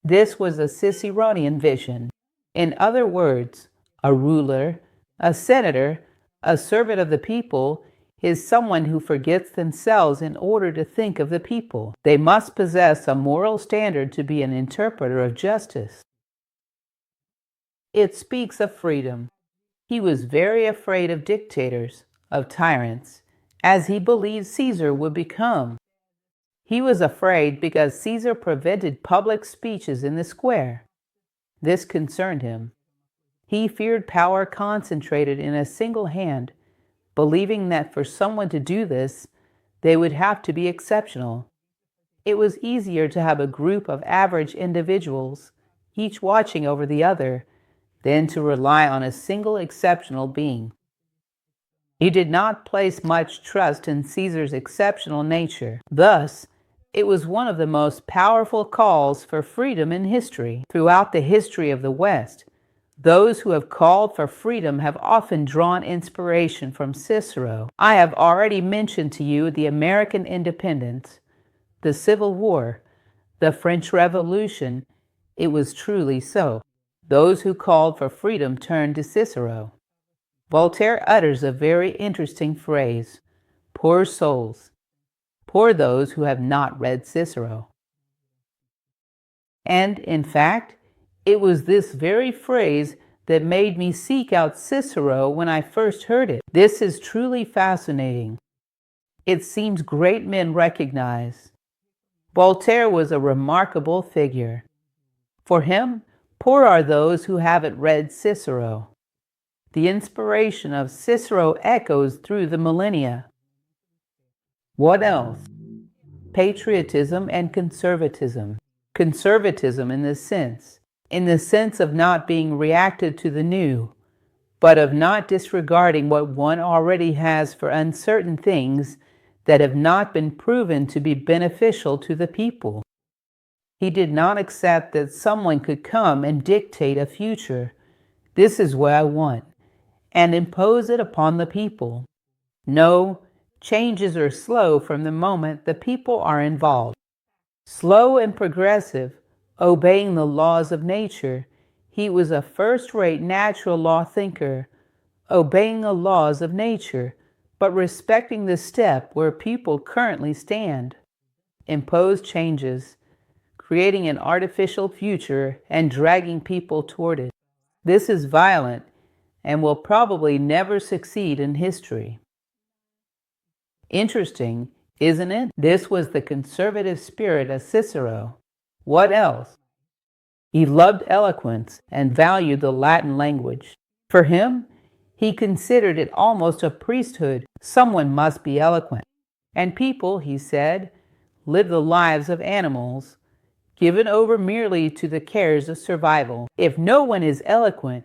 This was a Ciceronian vision. In other words, a ruler, a senator, a servant of the people is someone who forgets themselves in order to think of the people. They must possess a moral standard to be an interpreter of justice. It speaks of freedom. He was very afraid of dictators, of tyrants, as he believed Caesar would become. He was afraid because Caesar prevented public speeches in the square. This concerned him. He feared power concentrated in a single hand, believing that for someone to do this, they would have to be exceptional. It was easier to have a group of average individuals, each watching over the other, than to rely on a single exceptional being. He did not place much trust in Caesar's exceptional nature. Thus, it was one of the most powerful calls for freedom in history. Throughout the history of the West, those who have called for freedom have often drawn inspiration from Cicero. I have already mentioned to you the American independence, the Civil War, the French Revolution. It was truly so. Those who called for freedom turned to Cicero. Voltaire utters a very interesting phrase: poor souls. Poor those who have not read Cicero. And, in fact, it was this very phrase that made me seek out Cicero when I first heard it. This is truly fascinating. It seems great men recognize. Voltaire was a remarkable figure. For him, poor are those who haven't read Cicero. The inspiration of Cicero echoes through the millennia. What else? Patriotism and conservatism. Conservatism in the sense of not being reactive to the new, but of not disregarding what one already has for uncertain things that have not been proven to be beneficial to the people. He did not accept that someone could come and dictate a future. This is what I want, and impose it upon the people. No, changes are slow from the moment the people are involved. Slow and progressive, obeying the laws of nature, he was a first-rate natural law thinker, obeying the laws of nature, but respecting the step where people currently stand. Impose changes, creating an artificial future and dragging people toward it. This is violent and will probably never succeed in history. Interesting, isn't it? This was the conservative spirit of Cicero. What else? He loved eloquence and valued the Latin language. For him, he considered it almost a priesthood. Someone must be eloquent. And people, he said, live the lives of animals, given over merely to the cares of survival. If no one is eloquent,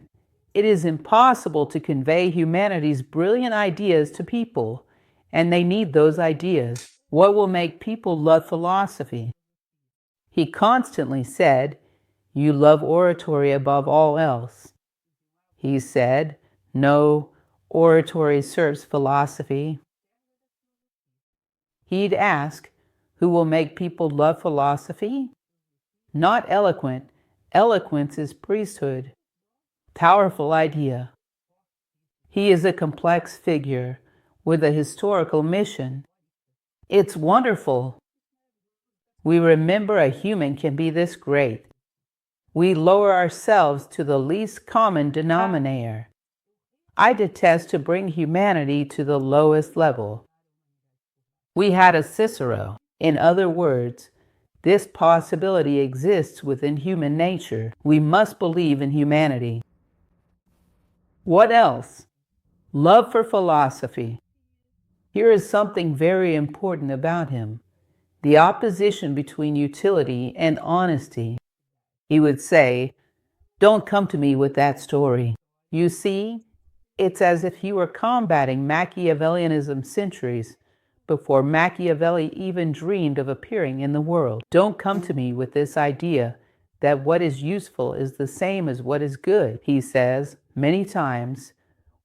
it is impossible to convey humanity's brilliant ideas to people, and they need those ideas. What will make people love philosophy? He constantly said, "You love oratory above all else." He said, "No, oratory serves philosophy." He'd ask, who will make people love philosophy? Not eloquent. Eloquence is priesthood. Powerful idea. He is a complex figure with a historical mission. It's wonderful. We remember a human can be this great. We lower ourselves to the least common denominator. I detest to bring humanity to the lowest level. We had a Cicero. In other words, this possibility exists within human nature. We must believe in humanity. What else? Love for philosophy. Here is something very important about him: the opposition between utility and honesty. He would say, "Don't come to me with that story." You see, it's as if he were combating Machiavellianism centuries before Machiavelli even dreamed of appearing in the world. Don't come to me with this idea that what is useful is the same as what is good. He says many times,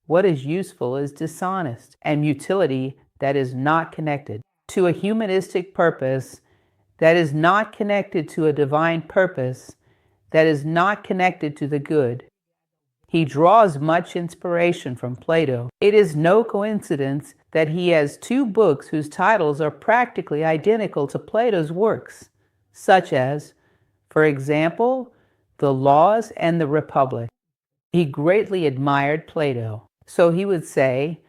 what is useful is dishonest, and utility that is not connected to a humanistic purpose, that is not connected to a divine purpose, that is not connected to the good. He draws much inspiration from Plato. It is no coincidence that he has two books whose titles are practically identical to Plato's works, such as, for example, The Laws and the Republic. He greatly admired Plato, so he would say,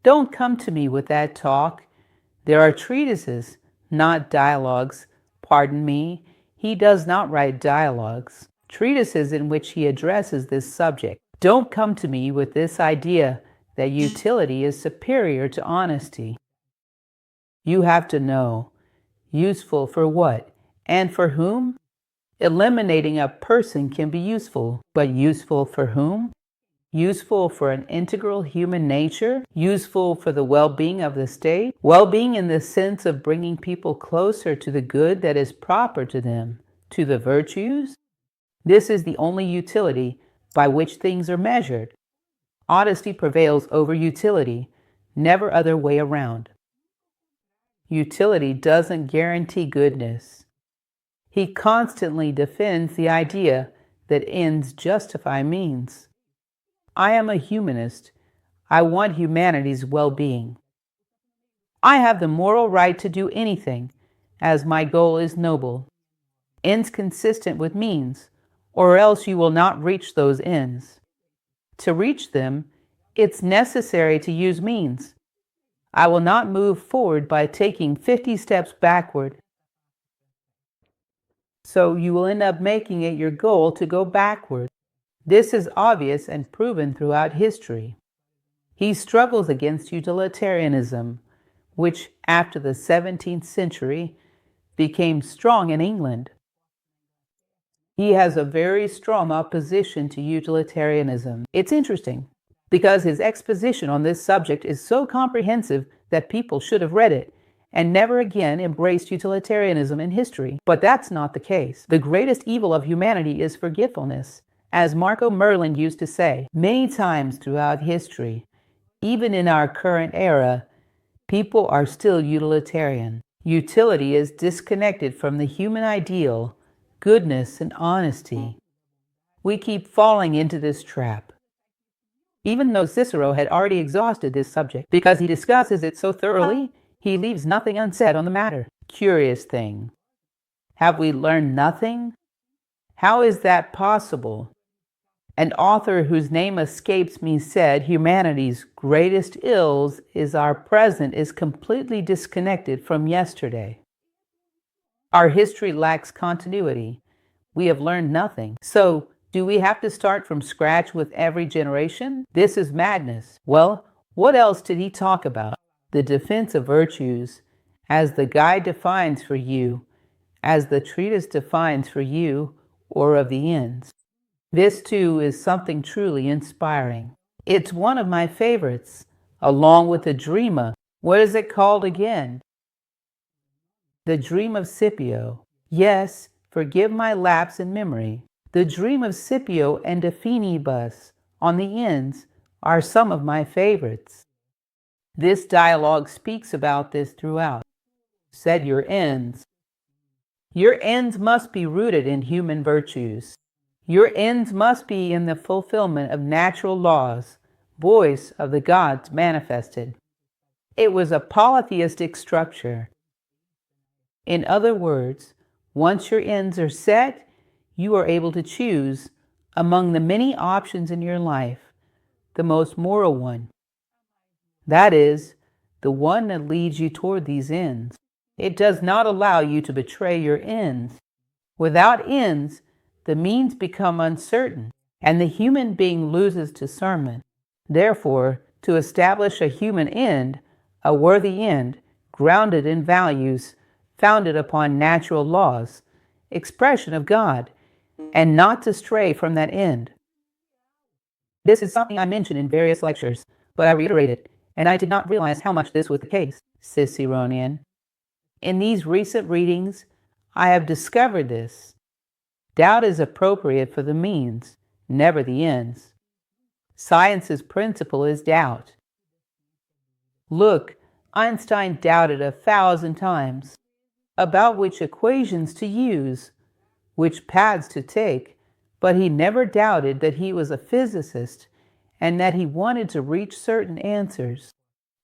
"Don't come to me with that talk. There are treatises, not dialogues. Pardon me, he does not write dialogues. Treatises in which he addresses this subject. Don't come to me with this idea that utility is superior to honesty. You have to know, useful for what and for whom? Eliminating a person can be useful, but useful for whom? Useful for an integral human nature? Useful for the well-being of the state? Well-being in the sense of bringing people closer to the good that is proper to them, to the virtues? This is the only utility by which things are measured. Honesty prevails over utility, never other way around. Utility doesn't guarantee goodness. He constantly defends the idea that ends justify means. I am a humanist. I want humanity's well-being. I have the moral right to do anything, as my goal is noble. Ends consistent with means, or else you will not reach those ends. To reach them, it's necessary to use means. I will not move forward by taking 50 steps backward. So you will end up making it your goal to go backward. This is obvious and proven throughout history. He struggles against utilitarianism, which after the 17th century became strong in England. He has a very strong opposition to utilitarianism. It's interesting because his exposition on this subject is so comprehensive that people should have read it and never again embraced utilitarianism in history. But that's not the case. The greatest evil of humanity is forgetfulness, As Marco Merlin used to say, many times throughout history, even in our current era, people are still utilitarian. Utility is disconnected from the human ideal, goodness, and honesty. We keep falling into this trap. Even though Cicero had already exhausted this subject because he discusses it so thoroughly, he leaves nothing unsaid on the matter. Curious thing. Have we learned nothing? How is that possible? An author whose name escapes me said humanity's greatest ills is our present is completely disconnected from yesterday. Our history lacks continuity. We have learned nothing. So, do we have to start from scratch with every generation? This is madness. Well, what else did he talk about? The defense of virtues, as the guide defines for you, as the treatise defines for you, or of the ends. This too is something truly inspiring. It's one of my favorites, along with the Dreamer. What is it called again? The Dream of Scipio. Yes, forgive my lapse in memory. The Dream of Scipio and De Finibus on the ends are some of my favorites. This dialogue speaks about this throughout. Set your ends. Your ends must be rooted in human virtues. Your ends must be in the fulfillment of natural laws, voice of the gods manifested. It was a polytheistic structure. In other words, once your ends are set, you are able to choose among the many options in your life, the most moral one. That is, the one that leads you toward these ends. It does not allow you to betray your ends. Without ends, the means become uncertain, and the human being loses discernment. Therefore, to establish a human end, a worthy end, grounded in values, founded upon natural laws, expression of God, and not to stray from that end. This is something I mentioned in various lectures, but I reiterate it, and I did not realize how much this was the case, Ciceronian. In these recent readings, I have discovered this. Doubt is appropriate for the means, never the ends. Science's principle is doubt. Look, Einstein doubted 1,000 times about which equations to use, which paths to take, but he never doubted that he was a physicist and that he wanted to reach certain answers.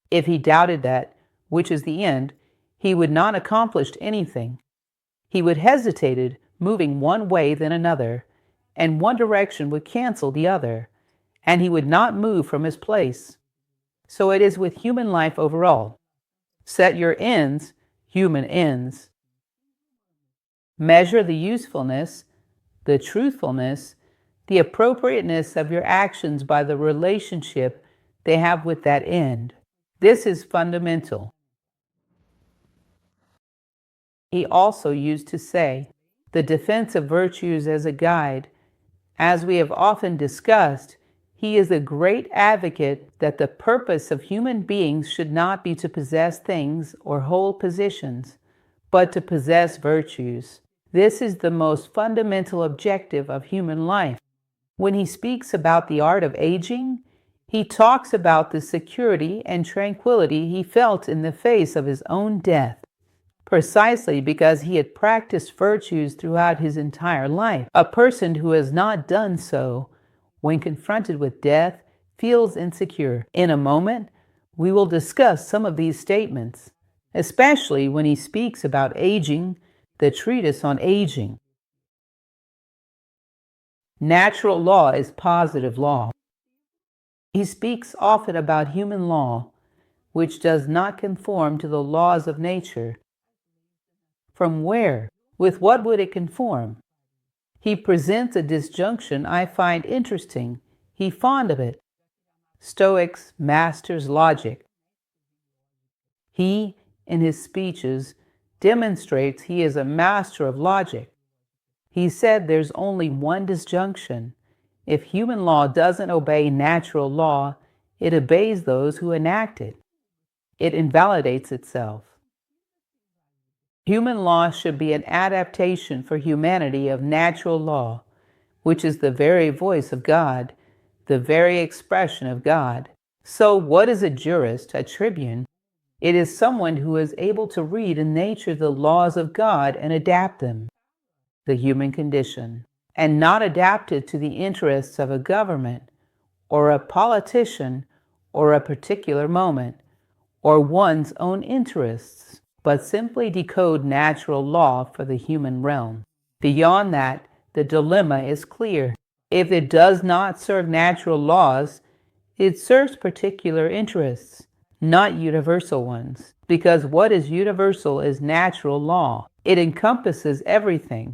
If he doubted that, which is the end, he would not accomplish anything. He would hesitate, moving one way then another, and one direction would cancel the other, and he would not move from his place. So it is with human life overall. Set your ends, human ends. Measure the usefulness, the truthfulness, the appropriateness of your actions by the relationship they have with that end. This is fundamental. He also used to say, the defense of virtues as a guide. As we have often discussed, he is a great advocate that the purpose of human beings should not be to possess things or hold positions, but to possess virtues. This is the most fundamental objective of human life. When he speaks about the art of aging, he talks about the security and tranquility he felt in the face of his own death, precisely because he had practiced virtues throughout his entire life. A person who has not done so, when confronted with death, feels insecure. In a moment, we will discuss some of these statements, especially when he speaks about aging, the treatise on aging. Natural law is positive law. He speaks often about human law, which does not conform to the laws of nature. From where? With what would it conform? He presents a disjunction I find interesting. He's fond of it. Stoics masters logic. He, in his speeches, demonstrates he is a master of logic. He said there's only one disjunction. If human law doesn't obey natural law, it obeys those who enact it. It invalidates itself. Human law should be an adaptation for humanity of natural law, which is the very voice of God, the very expression of God. So, what is a jurist, a tribune? It is someone who is able to read in nature the laws of God and adapt them, the human condition, and not adapt it to the interests of a government or a politician or a particular moment or one's own interests, but simply decode natural law for the human realm. Beyond that, the dilemma is clear. If it does not serve natural laws, it serves particular interests, not universal ones, because what is universal is natural law. It encompasses everything.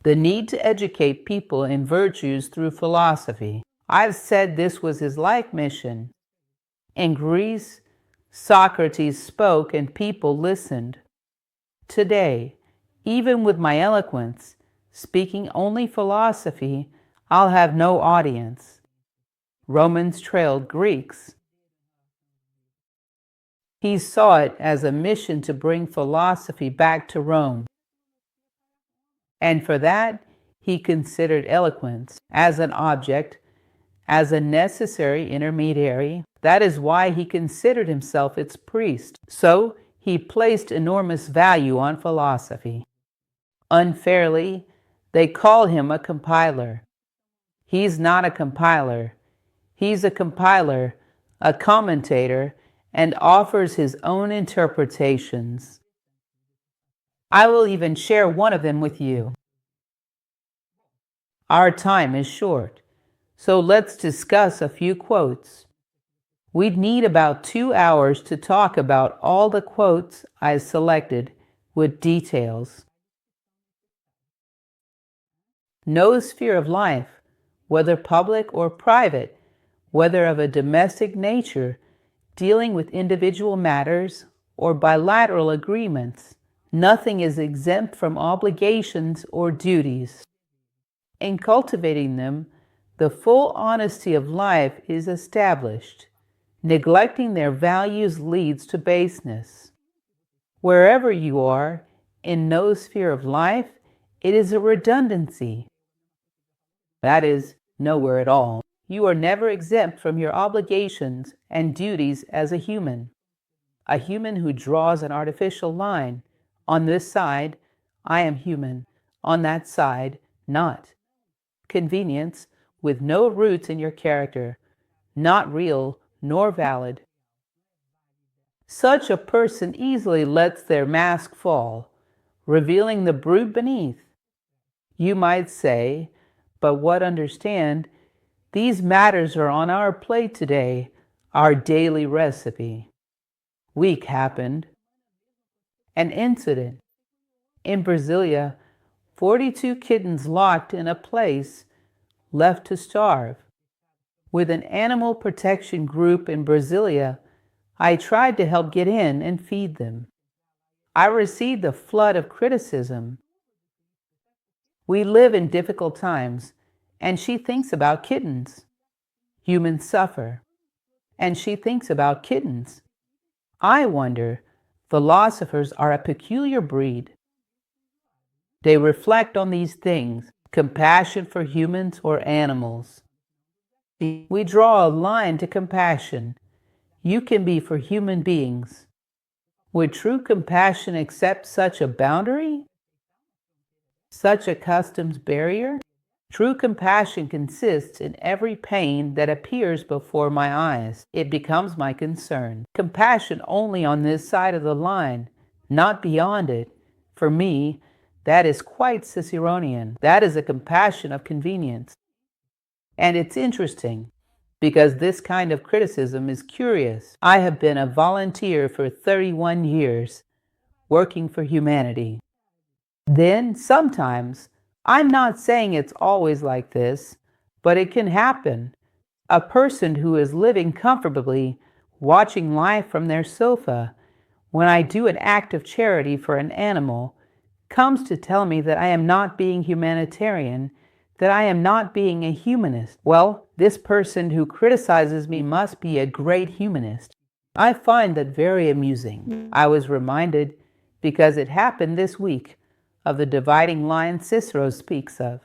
The need to educate people in virtues through philosophy. I've said this was his life mission. In Greece, Socrates spoke and people listened. Today, even with my eloquence, speaking only philosophy, I'll have no audience. Romans trailed Greeks. He saw it as a mission to bring philosophy back to Rome. And for that, he considered eloquence as an object, as a necessary intermediary. That is why he considered himself its priest. So he placed enormous value on philosophy. Unfairly, they call him a compiler. He's not a compiler. He's a compiler, a commentator, and offers his own interpretations. I will even share one of them with you. Our time is short, so let's discuss a few quotes. We'd need about 2 hours to talk about all the quotes I selected with details. No sphere of life, whether public or private, whether of a domestic nature, dealing with individual matters or bilateral agreements, nothing is exempt from obligations or duties. In cultivating them, the full honesty of life is established. Neglecting their values leads to baseness. Wherever you are, in no sphere of life, it is a redundancy. That is, nowhere at all. You are never exempt from your obligations and duties as a human. A human who draws an artificial line. On this side, I am human. On that side, not. Convenience with no roots in your character, not real nor valid. Such a person easily lets their mask fall, revealing the brute beneath. You might say, but what understand, these matters are on our plate today, our daily recipe. Week happened. An incident. In Brasilia, 42 kittens locked in a place, left to starve. With an animal protection group in Brasilia, I tried to help get in and feed them. I received a flood of criticism. We live in difficult times, and she thinks about kittens. Humans suffer, and she thinks about kittens. I wonder, philosophers are a peculiar breed. They reflect on these things, compassion for humans or animals. We draw a line to compassion. You can be for human beings. Would true compassion accept such a boundary? Such a customs barrier? True compassion consists in every pain that appears before my eyes. It becomes my concern. Compassion only on this side of the line, not beyond it. For me, that is quite Ciceronian. That is a compassion of convenience. And it's interesting, because this kind of criticism is curious. I have been a volunteer for 31 years, working for humanity. Then, sometimes, I'm not saying it's always like this, but it can happen. A person who is living comfortably, watching life from their sofa, when I do an act of charity for an animal, comes to tell me that I am not being humanitarian, that I am not being a humanist. Well, this person who criticizes me must be a great humanist. I find that very amusing. I was reminded, because it happened this week, of the dividing line Cicero speaks of.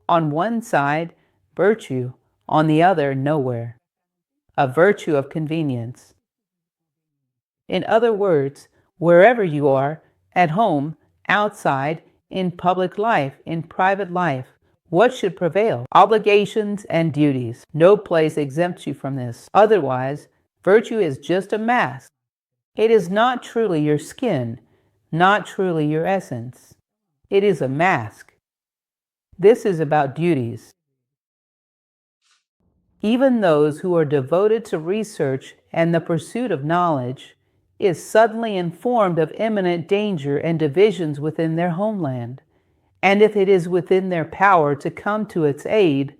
On one side, virtue, on the other, nowhere. A virtue of convenience. In other words, wherever you are, at home, outside, in public life, in private life, what should prevail? Obligations and duties. No place exempts you from this. Otherwise, virtue is just a mask. It is not truly your skin, not truly your essence. It is a mask. This is about duties. Even those who are devoted to research and the pursuit of knowledge is suddenly informed of imminent danger and divisions within their homeland, and if it is within their power to come to its aid,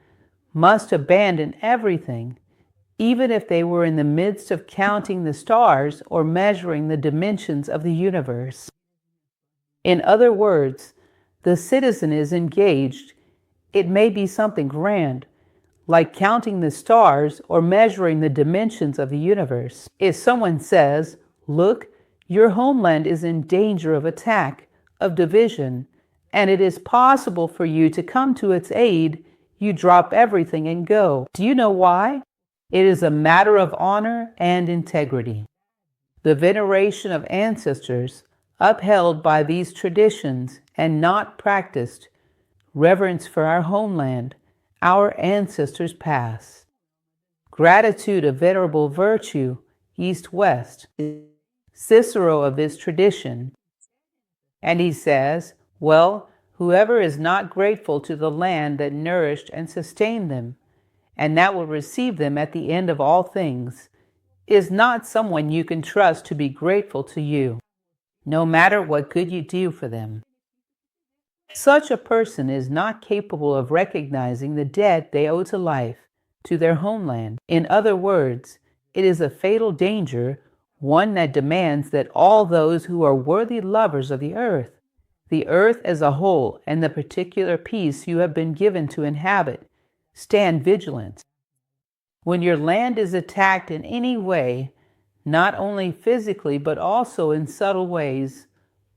must abandon everything, even if they were in the midst of counting the stars or measuring the dimensions of the universe. In other words, the citizen is engaged. It may be something grand, like counting the stars or measuring the dimensions of the universe. If someone says, "Look, your homeland is in danger of attack, of division, and it is possible for you to come to its aid," you drop everything and go. Do you know why? It is a matter of honor and integrity. The veneration of ancestors, upheld by these traditions and not practiced, reverence for our homeland, our ancestors past. Gratitude, a venerable virtue, east-west. Cicero of his tradition. And he says, well, whoever is not grateful to the land that nourished and sustained them, and that will receive them at the end of all things, is not someone you can trust to be grateful to you, no matter what good you do for them. Such a person is not capable of recognizing the debt they owe to life, to their homeland. In other words, it is a fatal danger, one that demands that all those who are worthy lovers of the earth as a whole, and the particular piece you have been given to inhabit, stand vigilant. When your land is attacked in any way, not only physically but also in subtle ways,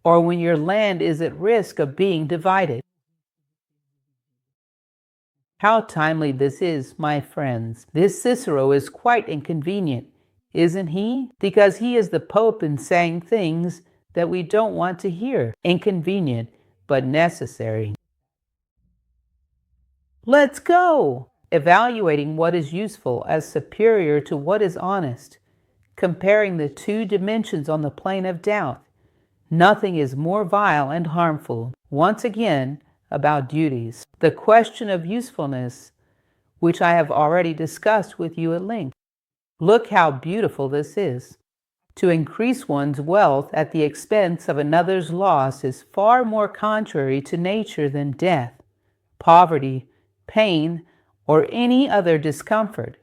or when your land is at risk of being divided. How timely this is, my friends. This Cicero is quite inconvenient, isn't he? Because he is the Pope and saying things that we don't want to hear. Inconvenient, but necessary. Let's go! Evaluating what is useful as superior to what is honest. Comparing the two dimensions on the plane of doubt. Nothing is more vile and harmful. Once again, about duties. The question of usefulness, which I have already discussed with you at length. Look how beautiful this is. To increase one's wealth at the expense of another's loss is far more contrary to nature than death, poverty, pain, or any other discomfort.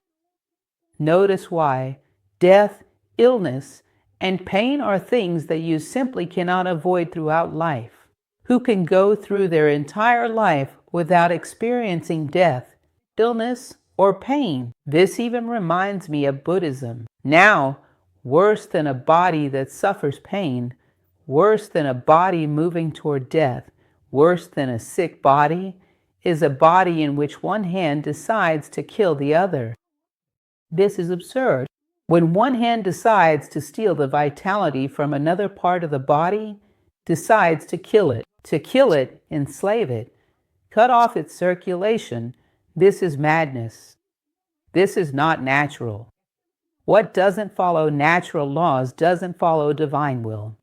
Notice why death, illness, and pain are things that you simply cannot avoid throughout life. Who can go through their entire life without experiencing death, illness, or pain? This even reminds me of Buddhism. Now, worse than a body that suffers pain, worse than a body moving toward death, worse than a sick body, is a body in which one hand decides to kill the other. This is absurd. When one hand decides to steal the vitality from another part of the body, decides to kill it, enslave it, cut off its circulation, this is madness. This is not natural. What doesn't follow natural laws doesn't follow divine will.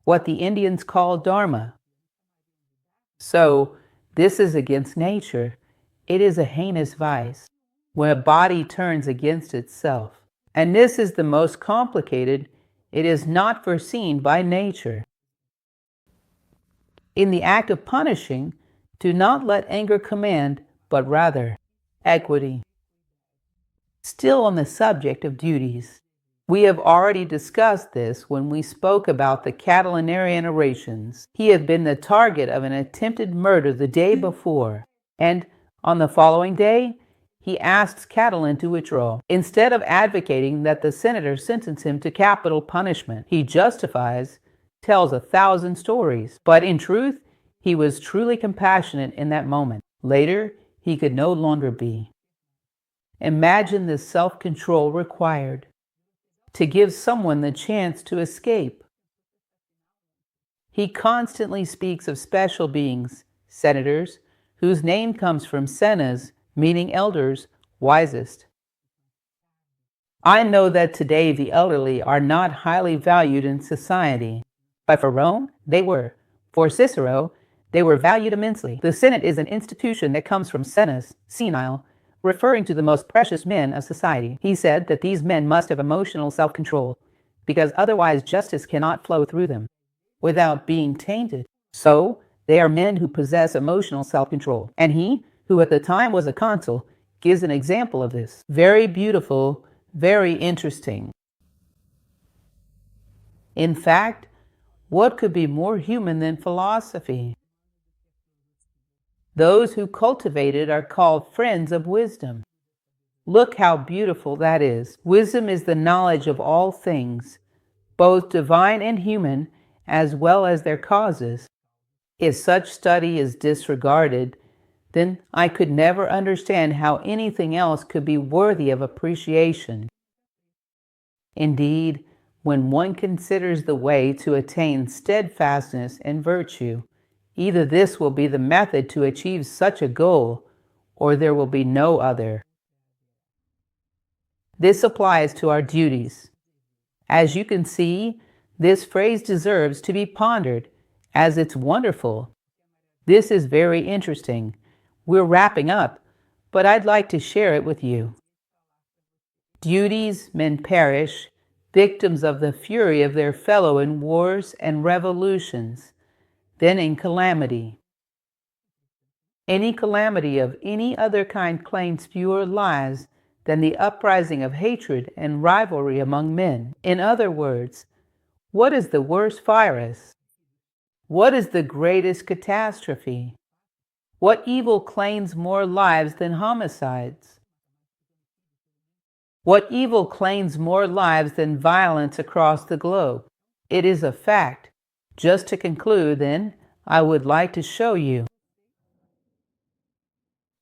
What the Indians call dharma. So, this is against nature. It is a heinous vice, when a body turns against itself. And this is the most complicated. It is not foreseen by nature. In the act of punishing, do not let anger command, but rather equity. Still on the subject of duties, we have already discussed this when we spoke about the Catilinarian orations. He had been the target of an attempted murder the day before, and on the following day, he asks Catiline to withdraw. Instead of advocating that the senator sentence him to capital punishment, he justifies, tells 1,000 stories, but in truth, he was truly compassionate in that moment. Later, he could no longer be. Imagine the self-control required to give someone the chance to escape. He constantly speaks of special beings, senators, whose name comes from senas, meaning elders, wisest. I know that today the elderly are not highly valued in society, but for Rome, they were. For Cicero, they were valued immensely. The Senate is an institution that comes from senas, senile, referring to the most precious men of society. He said that these men must have emotional self-control, because otherwise justice cannot flow through them without being tainted. So, they are men who possess emotional self-control. And he, who at the time was a consul, gives an example of this. Very beautiful, very interesting. In fact, what could be more human than philosophy? Those who cultivate it are called friends of wisdom. Look how beautiful that is. Wisdom is the knowledge of all things, both divine and human, as well as their causes. If such study is disregarded, then I could never understand how anything else could be worthy of appreciation. Indeed, when one considers the way to attain steadfastness and virtue, either this will be the method to achieve such a goal, or there will be no other. This applies to our duties. As you can see, this phrase deserves to be pondered, as it's wonderful. This is very interesting. We're wrapping up, but I'd like to share it with you. Duties, men perish, victims of the fury of their fellow in wars and revolutions, then in calamity. Any calamity of any other kind claims fewer lives than the uprising of hatred and rivalry among men. In other words, what is the worst virus? What is the greatest catastrophe? What evil claims more lives than homicides? What evil claims more lives than violence across the globe? It is a fact. Just to conclude, then, I would like to show you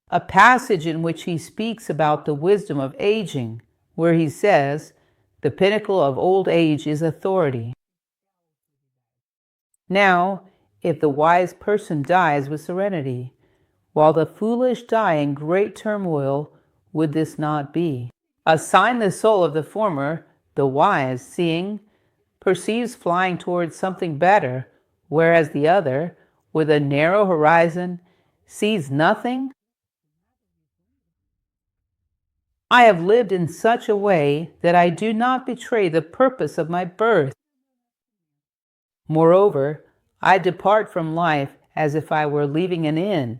a passage in which he speaks about the wisdom of aging, where he says, "The pinnacle of old age is authority." Now, if the wise person dies with serenity, while the foolish die in great turmoil, would this not be? Assign the soul of the former, the wise, seeing, perceives flying towards something better, whereas the other, with a narrow horizon, sees nothing. I have lived in such a way that I do not betray the purpose of my birth. Moreover, I depart from life as if I were leaving an inn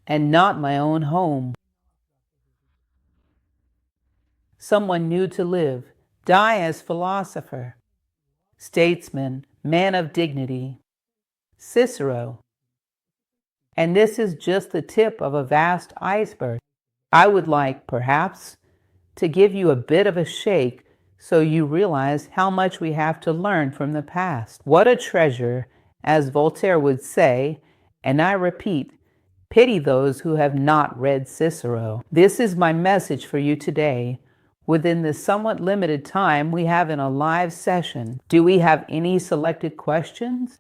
and not my own home. Someone new to live, die as philosopher, statesman, man of dignity, Cicero. And this is just the tip of a vast iceberg. I would like, perhaps, to give you a bit of a shake so you realize how much we have to learn from the past. What a treasure, as Voltaire would say, and I repeat, pity those who have not read Cicero. This is my message for you today. Within the somewhat limited time we have in a live session, do we have any selected questions?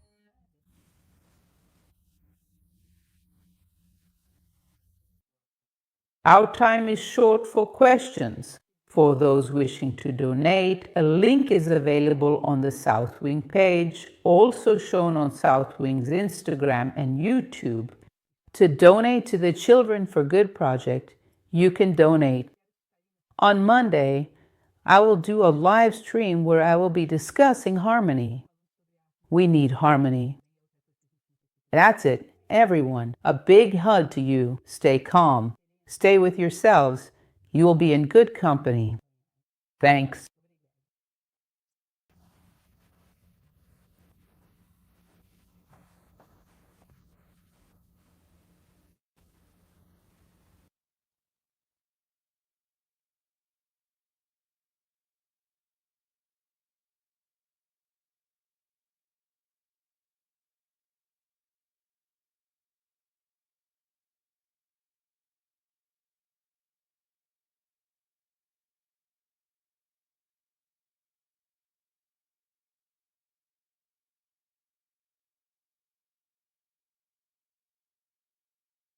Our time is short for questions. For those wishing to donate, a link is available on the South Wing page, also shown on South Wing's Instagram and YouTube. To donate to the Children for Good project, you can donate. On Monday, I will do a live stream where I will be discussing harmony. We need harmony. That's it, everyone. A big hug to you. Stay calm. Stay with yourselves. You will be in good company. Thanks.